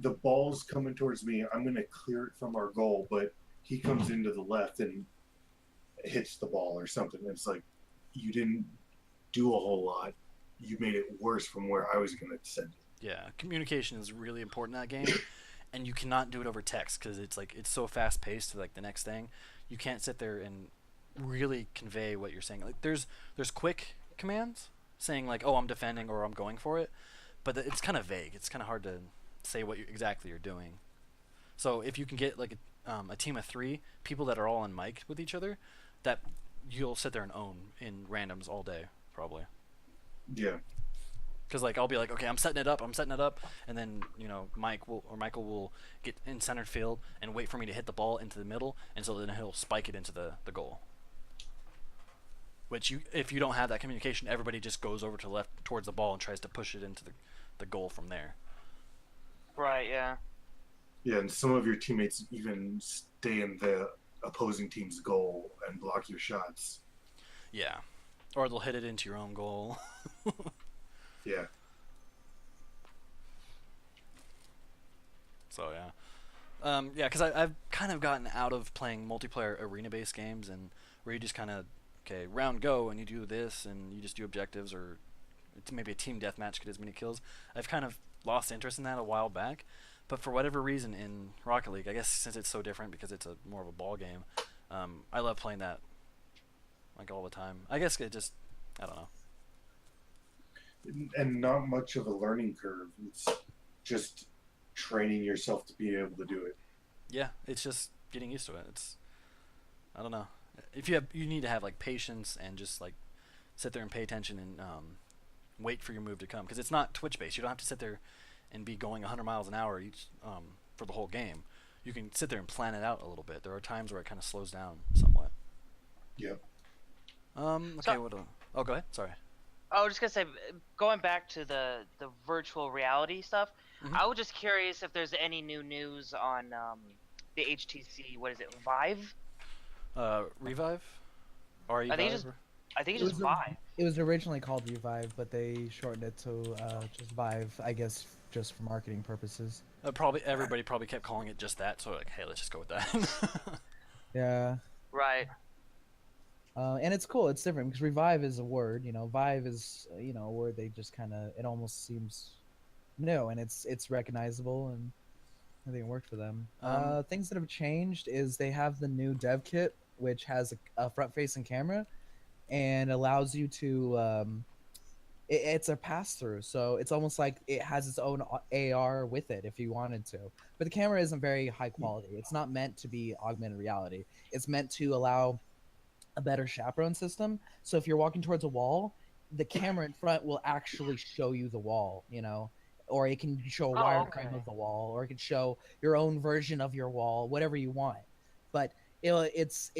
the ball's coming towards me. I'm gonna clear it from our goal, but he comes into the left and hits the ball or something. It's like you didn't do a whole lot. You made it worse from where I was gonna send it. Yeah, communication is really important in that game, and you cannot do it over text because it's so fast paced to like the next thing. You can't sit there and really convey what you're saying. Like there's quick commands saying like, oh, I'm defending or I'm going for it, but it's kind of vague. It's kind of hard to say what exactly you're doing. So if you can get like a team of 3 people that are all on mic with each other, that you'll sit there and own in randoms all day probably. Yeah. Because like I'll be like, okay, I'm setting it up, and then Michael will get in center field and wait for me to hit the ball into the middle, and so then he'll spike it into the goal. Which if you don't have that communication, everybody just goes over to the left towards the ball and tries to push it into the goal from there. Right. Yeah. Yeah, and some of your teammates even stay in the opposing team's goal and block your shots. Yeah, or they'll hit it into your own goal. Yeah. So yeah, because I've kind of gotten out of playing multiplayer arena-based games, and where you just kind of round go and you do this and you just do objectives or maybe a team deathmatch get as many kills. I've kind of lost interest in that a while back, but for whatever reason in Rocket League, I guess since it's so different because it's a more of a ball game, I love playing that like all the time. I guess it just, I don't know. And not much of a learning curve. It's just training yourself to be able to do it. Yeah, it's just getting used to it. It's, I don't know. If you need to have like patience and just like sit there and pay attention and wait for your move to come, because it's not Twitch based. You don't have to sit there and be going 100 miles an hour each for the whole game. You can sit there and plan it out a little bit. There are times where it kind of slows down somewhat. Yep. Okay. So, oh, go ahead. Sorry. I was just gonna say, going back to the virtual reality stuff, I was just curious if there's any new news on the HTC. What is it, Vive? Revive. R-E-Vive? I think it's just Vive. It was originally called Revive, but they shortened it to just Vive, I guess, just for marketing purposes. Everybody probably kept calling it just that, so like, hey, let's just go with that. Yeah. Right. And it's cool. It's different because revive is a word. Vive is a word they just kind of. It almost seems new, and it's recognizable, and I think it worked for them. Things that have changed is they have the new dev kit, which has a front-facing camera, and allows you to. It's a pass-through, so it's almost like it has its own AR with it if you wanted to. But the camera isn't very high quality. It's not meant to be augmented reality. It's meant to allow a better chaperone system. So if you're walking towards a wall, the camera in front will actually show you the wall, or it can show a wireframe of the wall, or it can show your own version of your wall, whatever you want. But it's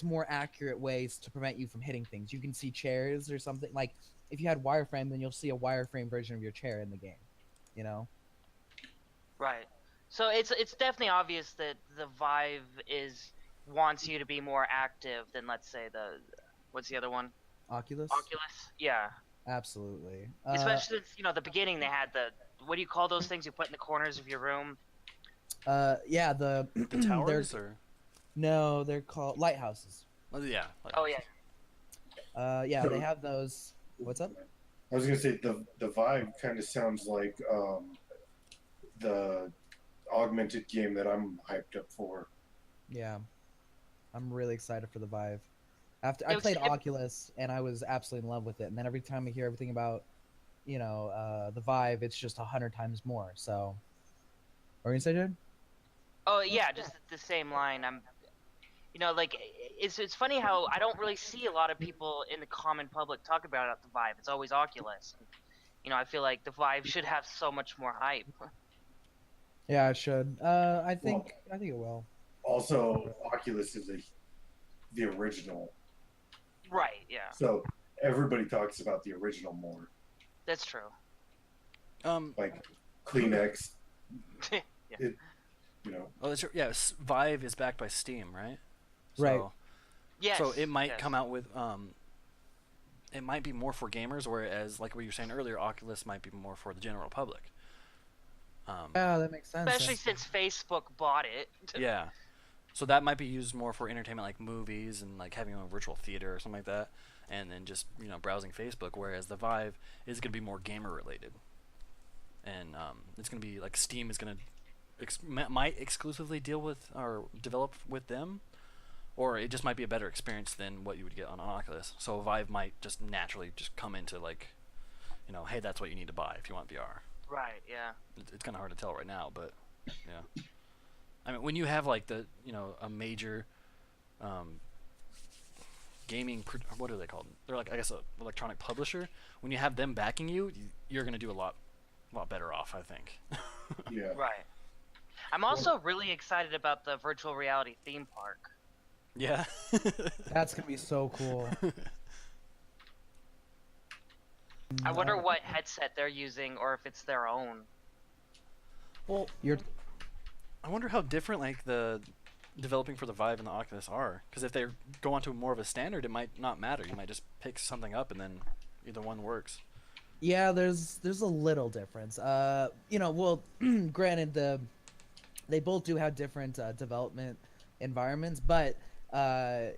more accurate ways to prevent you from hitting things. You can see chairs or something. Like if you had wireframe, then you'll see a wireframe version of your chair in the game, Right. So it's definitely obvious that the Vive wants you to be more active than, let's say, what's the other one? Oculus. Yeah. Absolutely. Especially since the beginning they had what do you call those things you put in the corners of your room? Yeah, the towers or no, they're called lighthouses. Oh yeah. Oh yeah. Yeah, they have those. What's up? I was gonna say the Vive kind of sounds like the augmented game that I'm hyped up for. Yeah. I'm really excited for the Vive. I played Oculus and I was absolutely in love with it. And then every time I hear everything about, the Vive, it's just 100 times more. So, what were you gonna say, Jared? Oh yeah, just the same line. It's funny how I don't really see a lot of people in the common public talk about the Vive. It's always Oculus. I feel like the Vive should have so much more hype. Yeah, it should. I think it will. Also, Oculus is the original. Right, yeah. So everybody talks about the original more. That's true. Like Kleenex. Yeah. Oh, that's true. Yeah, Vive is backed by Steam, right? Right. Yes. So it might come out with it might be more for gamers, whereas like what you were saying earlier, Oculus might be more for the general public. Yeah, that makes sense. Especially since Facebook bought it. Yeah. So that might be used more for entertainment, like movies and like having a virtual theater or something like that, and then just browsing Facebook. Whereas the Vive is going to be more gamer related, and it's going to be like Steam is going to might exclusively deal with or develop with them, or it just might be a better experience than what you would get on Oculus. So Vive might just naturally just come into like, hey, that's what you need to buy if you want VR. Right. Yeah. It's kind of hard to tell right now, but yeah. I mean, when you have like a major gaming, what are they called? They're like, I guess, an electronic publisher. When you have them backing you, you're going to do a lot better off, I think. Yeah. Right. I'm also really excited about the virtual reality theme park. Yeah. That's going to be so cool. I wonder what headset they're using, or if it's their own. Well, I wonder how different like the developing for the Vive and the Oculus are. Because if they go onto more of a standard, it might not matter. You might just pick something up and then either one works. Yeah, there's a little difference. Well, granted, they both do have different development environments, but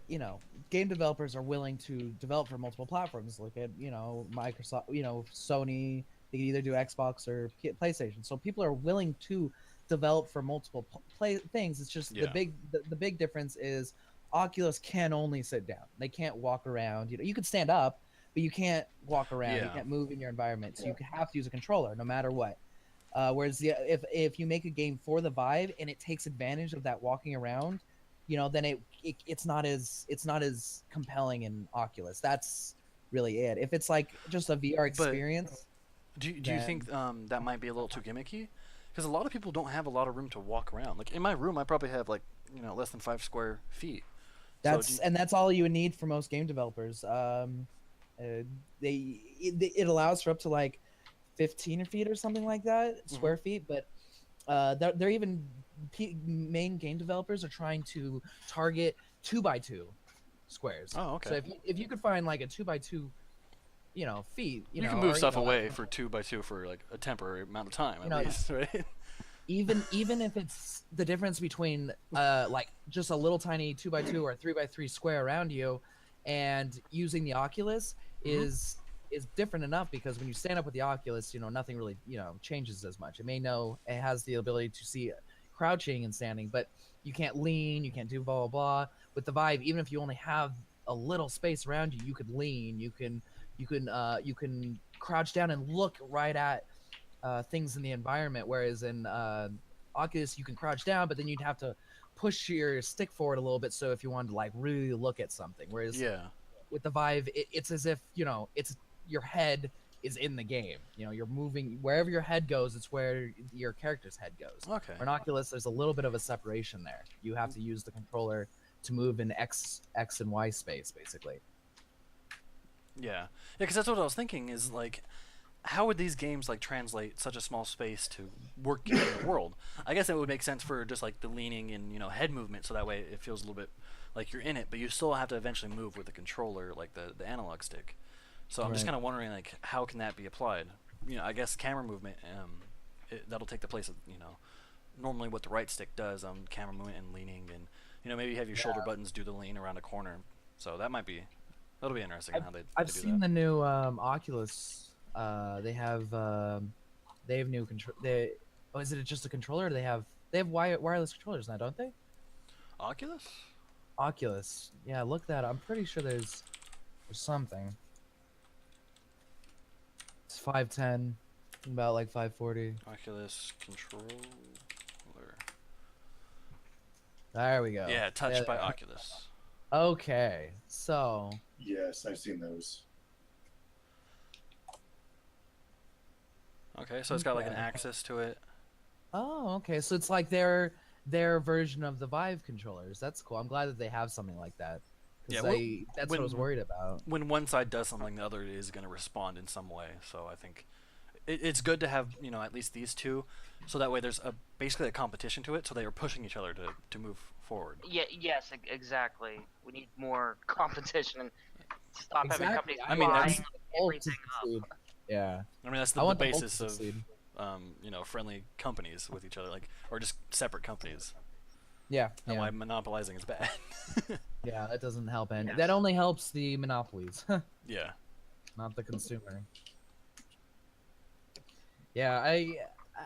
you know, game developers are willing to develop for multiple platforms. Look at, you know, Microsoft, you know, Sony. They can either do Xbox or PlayStation. So people are willing to develop for multiple play things. It's just Yeah. the big difference is Oculus can only sit down. They can't walk around. You know, you can stand up, but you can't walk around. You Yeah. can't move in your environment. So you have to use a controller no matter what. Whereas if you make a game for the Vive and it takes advantage of that walking around, you know, then it's not as compelling in Oculus. That's really it. If it's like just a VR experience, do you think that might be a little too gimmicky? Because a lot of people don't have a lot of room to walk around. Like in my room, I probably have like, you know, less than 5 square feet. And that's all you would need for most game developers. It allows for up to like 15 feet or something like that, square feet, but they're even main game developers are trying to target 2x2 squares. Oh, okay. So if you could find like a 2x2, you know, feet, you can move stuff away for 2x2 for like a temporary amount of time at least, right? Even if it's the difference between like just a little tiny 2x2 or a 3x3 square around you, and using the Oculus is different enough, because when you stand up with the Oculus, you know, nothing really, you know, changes as much. It has the ability to see crouching and standing, but you can't lean, you can't do blah blah blah. With the Vive, even if you only have a little space around you, you could lean, you can crouch down and look right at things in the environment. Whereas in Oculus, you can crouch down, but then you'd have to push your stick forward a little bit. So if you wanted to like really look at something, whereas with the Vive, it's as if, you know, it's your head is in the game. You know, you're moving wherever your head goes. It's where your character's head goes. Okay. For an Oculus, there's a little bit of a separation there. You have to use the controller to move in X and Y space, basically. Yeah, because that's what I was thinking. Is like, how would these games like translate such a small space to work in the world? I guess it would make sense for just like the leaning and, you know, head movement, so that way it feels a little bit like you're in it, but you still have to eventually move with the controller, like the analog stick. So I'm just kind of wondering, like, how can that be applied? You know, I guess camera movement, that'll take the place of, you know, normally what the right stick does on camera movement and leaning, and, you know, maybe you have your shoulder buttons do the lean around a corner. So that'll be interesting how they do that. I've seen the new Oculus. They have new control. Is it just a controller? Or they have wireless controllers now, don't they? Oculus. Yeah, look that up. I'm pretty sure there's something. It's 510, about like 540. Oculus controller. There we go. Yeah, touched by Oculus. Okay, so. Yes, I've seen those. Okay, so it's got like an axis to it. Oh, okay. So it's like their version of the Vive controllers. That's cool. I'm glad that they have something like that. Yeah, that's what I was worried about. When one side does something, the other is going to respond in some way. So I think it's good to have, you know, at least these two, so that way there's basically a competition to it. So they are pushing each other to move forward. Yeah. Yes. Exactly. We need more competition and stop having companies that's everything up. Yeah. I mean, that's the basis of you know, friendly companies with each other, like, or just separate companies. Yeah. And why monopolizing is bad. Yeah, that doesn't help any. Yes. That only helps the monopolies. Yeah. Not the consumer. Yeah,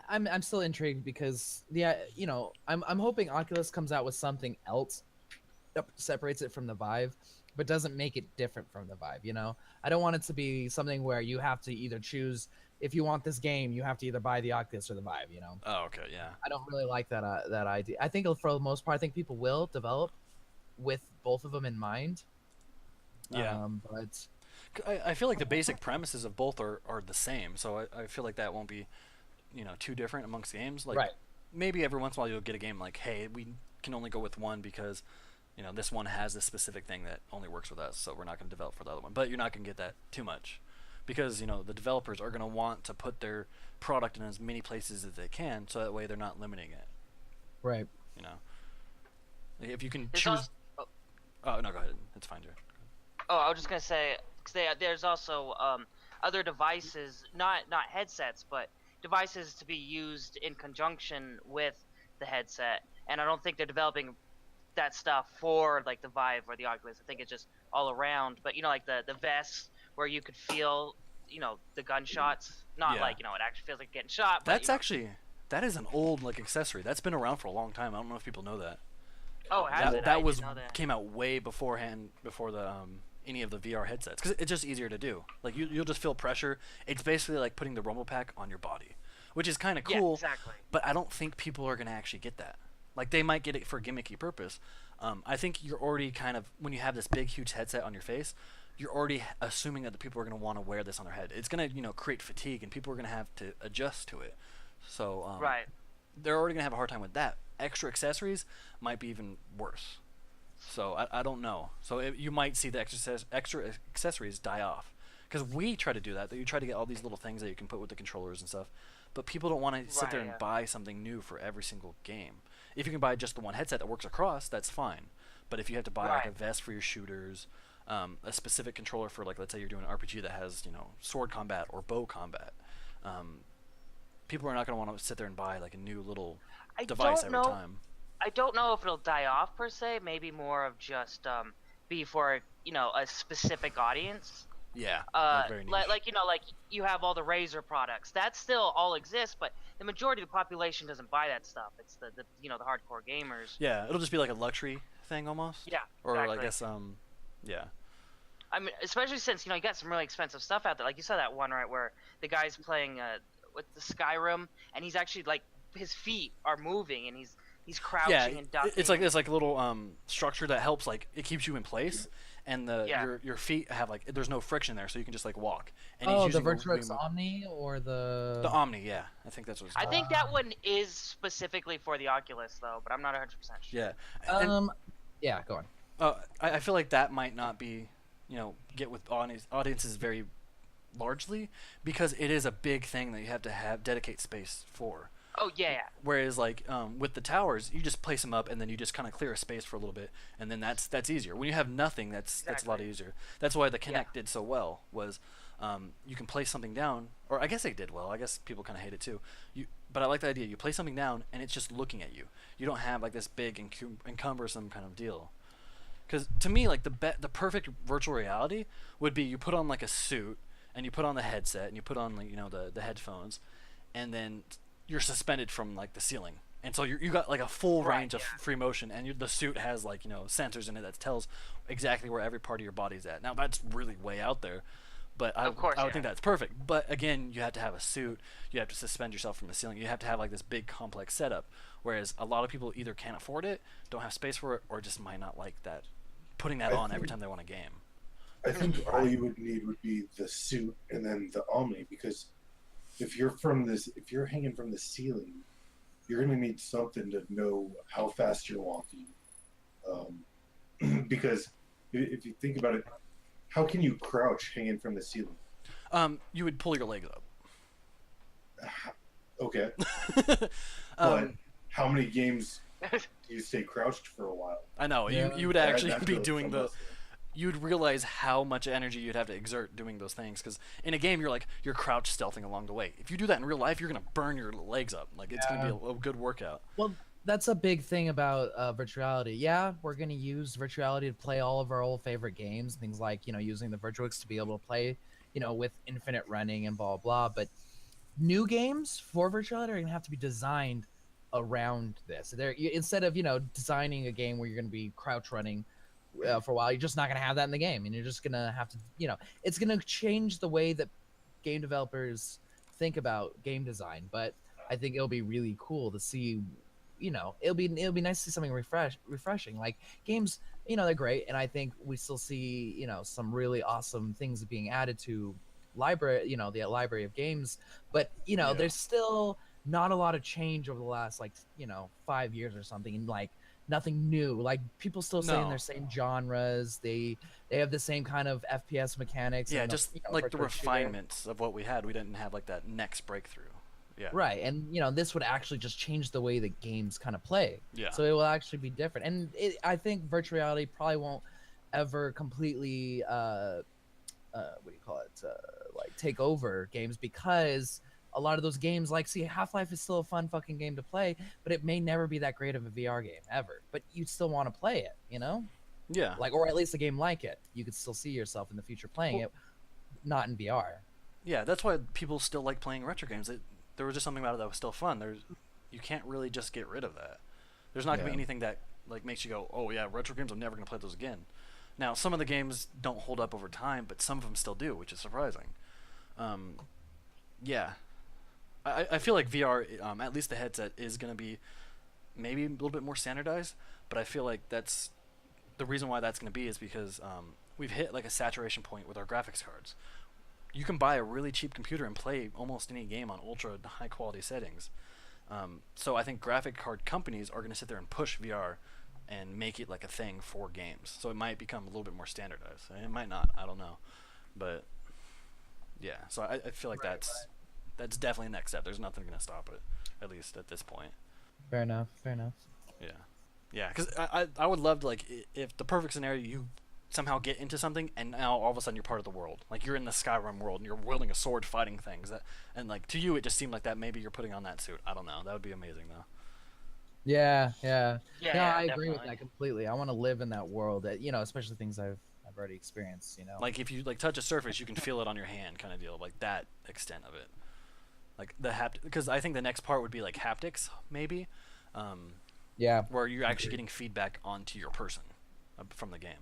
I'm still intrigued because you know, I'm hoping Oculus comes out with something else that separates it from the Vive, but doesn't make it different from the Vive, you know? I don't want it to be something where you have to either choose, if you want this game, you have to either buy the Oculus or the Vive, you know? Oh, okay, yeah. I don't really like that idea. I think for the most part, I think people will develop with both of them in mind. Yeah. But I feel like the basic premises of both are the same, so I feel like that won't be, you know, too different amongst games. Like, maybe every once in a while you'll get a game like, hey, we can only go with one because, you know, this one has this specific thing that only works with us, so we're not going to develop for the other one. But you're not going to get that too much, because, you know, the developers are going to want to put their product in as many places as they can, so that way they're not limiting it. Right. You know, if you can choose. Oh no, go ahead. It's fine, Jared. Oh, I was just gonna say, there's also other devices, not headsets, but devices to be used in conjunction with the headset, and I don't think they're developing that stuff for like the Vive or the Oculus. I think it's just all around. But like the vests where you could feel the gunshots, not like it actually feels like getting shot. But, That's actually that is an old like accessory. That's been around for a long time. I don't know if people know that. Oh, has it? That I was didn't know that. came out way before the any of the VR headsets because it's just easier to do. Like you'll just feel pressure. It's basically like putting the rumble pack on your body, which is kind of cool. Yeah, exactly. But I don't think people are gonna actually get that. Like they might get it for gimmicky purpose. I think you're already kind of when you have this big huge headset on your face, you're already assuming that the people are gonna want to wear this on their head. It's gonna create fatigue and people are gonna have to adjust to it. So right. They're already gonna have a hard time with that. Extra accessories might be even worse. So I don't know. So you might see the extra accessories die off because we try to do that. You try to get all these little things that you can put with the controllers and stuff, but people don't want to sit there and buy something new for every single game. If you can buy just the one headset that works across, that's fine. But if you have to buy like a vest for your shooters, a specific controller for like let's say you're doing an RPG that has sword combat or bow combat, people are not going to want to sit there and buy like a new little device every time. I don't know if it'll die off per se. Maybe more of just be for a specific audience. Yeah. Like you have all the Razer products that still all exist, but the majority of the population doesn't buy that stuff. It's the hardcore gamers. Yeah, it'll just be like a luxury thing almost. Yeah. Or exactly. I guess yeah. I mean, especially since you got some really expensive stuff out there. Like you saw that one right where the guy's playing with the Skyrim, and he's actually like his feet are moving, and he's crouching and ducking. It's like a little structure that helps like it keeps you in place, and your feet have like there's no friction there, so you can just like walk. And he's the using Virtuix Omni or the Omni, yeah, I think that's what. I think that one is specifically for the Oculus though, but I'm not 100% sure. Yeah. Yeah, go on. I feel like that might not be get with audiences very largely because it is a big thing that you have to dedicate space for. Oh yeah. Whereas like with the towers, you just place them up and then you just kind of clear a space for a little bit, and then that's easier. When you have nothing, that's a lot easier. That's why the Kinect did so well. Was you can place something down, or I guess they did well. I guess people kind of hate it too. But I like the idea. You place something down and it's just looking at you. You don't have like this big encumbersome kind of deal. Because to me, like the perfect virtual reality would be you put on like a suit and you put on the headset and you put on like the headphones, and then you're suspended from like the ceiling, and so you got like a full range of free motion, and the suit has like sensors in it that tells exactly where every part of your body's at. Now that's really way out there, but I would think that's perfect. But again, you have to have a suit, you have to suspend yourself from the ceiling, you have to have like this big complex setup. Whereas a lot of people either can't afford it, don't have space for it, or just might not like that putting that on every time they want a game. I think all you would need would be the suit and then the Omni, because if you're hanging from the ceiling, you're going to need something to know how fast you're walking. Because if you think about it, how can you crouch hanging from the ceiling? You would pull your legs up. Okay. But how many games do you stay crouched for a while? I know. You would actually be doing you'd realize how much energy you'd have to exert doing those things, because in a game you're crouch stealthing along the way. If you do that in real life, you're gonna burn your legs up. Like it's gonna be a good workout. Well, that's a big thing about virtual reality. Yeah, we're gonna use virtual reality to play all of our old favorite games, things like using the Virtuix to be able to play with infinite running and blah blah. But new games for virtual reality are gonna have to be designed around this. Instead of designing a game where you're gonna be crouch running for a while, you're just not going to have that in the game, and you're just going to have to it's going to change the way that game developers think about game design. But I think it'll be really cool to see, it'll be nice to see something refreshing. Like games, they're great, and I think we still see some really awesome things being added to library, the library of games. But there's still not a lot of change over the last 5 years or something, and nothing new. Like people still stay in their same genres. They have the same kind of FPS mechanics. Yeah, just like the refinements of what we had. We didn't have like that next breakthrough. Yeah. Right, and this would actually just change the way that games kind of play. Yeah. So it will actually be different, and I think virtual reality probably won't ever completely what do you call it? Like take over games, because a lot of those games, like, see, Half-Life is still a fun fucking game to play, but it may never be that great of a VR game ever. But you'd still want to play it, you know? Yeah. Like, or at least a game like it. You could still see yourself in the future playing it, not in VR. Yeah, that's why people still like playing retro games. There was just something about it that was still fun. You can't really just get rid of that. There's not gonna be anything that like makes you go, oh yeah, retro games, I'm never gonna play those again. Now, some of the games don't hold up over time, but some of them still do, which is surprising. Yeah, I feel like VR, at least the headset, is gonna be maybe a little bit more standardized. But I feel like that's the reason why that's gonna be is because we've hit like a saturation point with our graphics cards. You can buy a really cheap computer and play almost any game on ultra high quality settings. So I think graphic card companies are going to sit there and push VR and make it like a thing for games. So it might become a little bit more standardized. It might not. I don't know. But yeah, so I feel like that's definitely the next step. There's nothing going to stop it, at least at this point. Fair enough. Yeah. Yeah, because I would love to, like, if the perfect scenario, you somehow get into something and now all of a sudden you're part of the world. Like, you're in the Skyrim world and you're wielding a sword fighting things. And like, to you it just seemed like that maybe you're putting on that suit. I don't know. That would be amazing though. Yeah, I agree definitely. with that completely. I want to live in that world, you know, especially things I've already experienced, you know. Like, if you like touch a surface, you can feel it on your hand, kind of deal. Like that extent of it. Like the because I think the next part would be like haptics, maybe. Yeah. Where you're actually getting feedback onto your person from the game.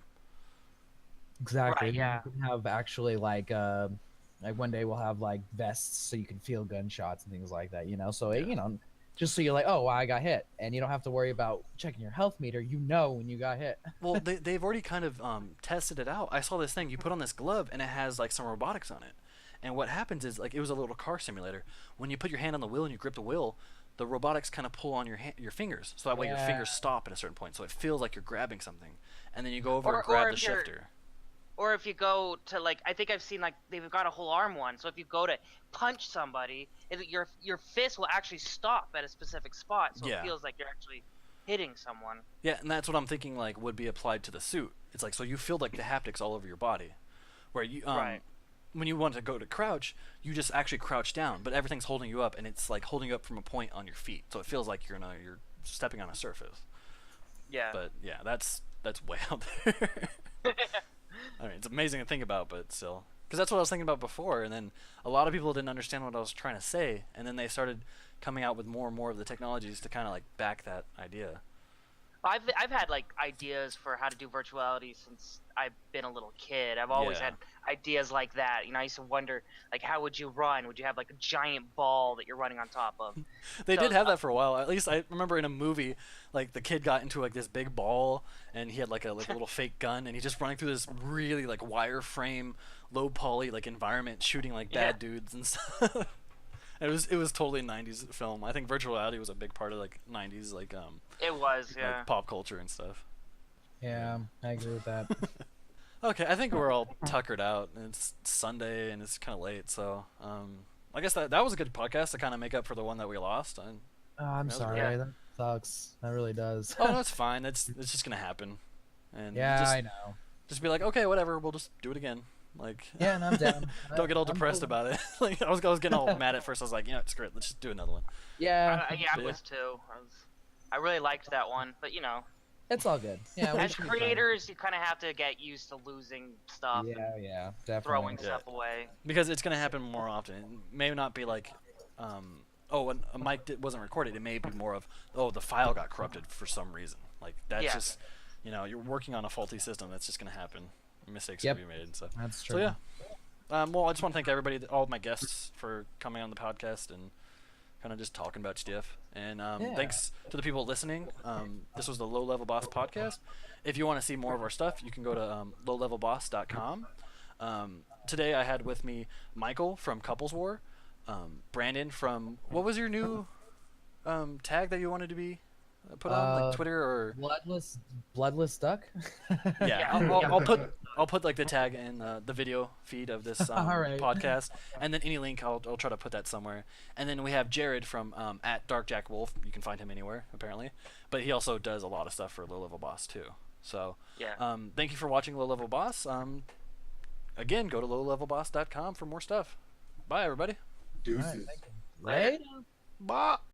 Exactly. Right, yeah. You can have actually like one day we'll have like vests so you can feel gunshots and things like that, you know. So you know, just so you're like, oh, well, I got hit, and you don't have to worry about checking your health meter. You know when you got hit. Well, they've already kind of tested it out. I saw this thing. You put on this glove, and it has like some robotics on it. And what happens is, like, it was a little car simulator. When you put your hand on the wheel and you grip the wheel, the robotics kind of pull on your fingers, so that way your fingers stop at a certain point. So it feels like you're grabbing something, and then you go over and grab the shifter. Or if you go to, like, I think I've seen, like, they've got a whole arm one. So if you go to punch somebody, your fist will actually stop at a specific spot. So it feels like you're actually hitting someone. Yeah, and that's what I'm thinking, like, would be applied to the suit. It's like, so you feel like the haptics all over your body, where you when you want to go to crouch, you just actually crouch down, but everything's holding you up, and it's like holding you up from a point on your feet. So it feels like you're stepping on a surface. Yeah. But yeah, that's way out there. I mean, it's amazing to think about, but still. Because that's what I was thinking about before, and then a lot of people didn't understand what I was trying to say, and then they started coming out with more and more of the technologies to kind of like back that idea. I've had like ideas for how to do virtuality since I've been a little kid. I've always had ideas like that. You know, I used to wonder, like, how would you run? Would you have like a giant ball that you're running on top of? They did have that for a while. At least I remember in a movie, like, the kid got into like this big ball, and he had like a little fake gun, and he's just running through this really like wireframe, low poly like environment, shooting like bad dudes and stuff. It was totally a 90s film. I think virtual reality was a big part of like 90s like It was, yeah. like pop culture and stuff. Yeah, I agree with that. Okay, I think we're all tuckered out. It's Sunday and it's kind of late, so I guess that was a good podcast to kind of make up for the one that we lost. I'm sorry, that sucks. That really does. Oh, no, it's fine. It's just gonna happen. And I know. Just be like, okay, whatever. We'll just do it again. Like, yeah, and I'm down. Don't get all depressed about it. Like, I was getting all mad at first. I was like, screw it. Let's just do another one. Yeah. I was too. I really liked that one, but you know. It's all good. Yeah. As creators, you kind of have to get used to losing stuff. Yeah, definitely. Throwing stuff away. Because it's gonna happen more often. It may not be like, when a mic wasn't recorded. It may be more of, the file got corrupted for some reason. Like, that's just, you're working on a faulty system. That's just gonna happen. Mistakes will be made. So that's true. So yeah. Well, I just want to thank everybody, all of my guests, for coming on the podcast and kind of just talking about stuff. And thanks to the people listening. This was the Low Level Boss podcast. If you want to see more of our stuff, you can go to LowLevelBoss.com. Today I had with me Michael from Couples War, Brandon from, what was your new tag that you wanted to be put on, like Twitter or bloodless duck? I'll put like the tag in the video feed of this podcast, and then any link I'll try to put that somewhere. And then we have Jared from at @DarkJackWolf. You can find him anywhere apparently, but he also does a lot of stuff for Low Level Boss too. So thank you for watching Low Level Boss. Again, go to LowLevelBoss.com for more stuff. Bye everybody. Deuces. All right, thank you. Later. Bye.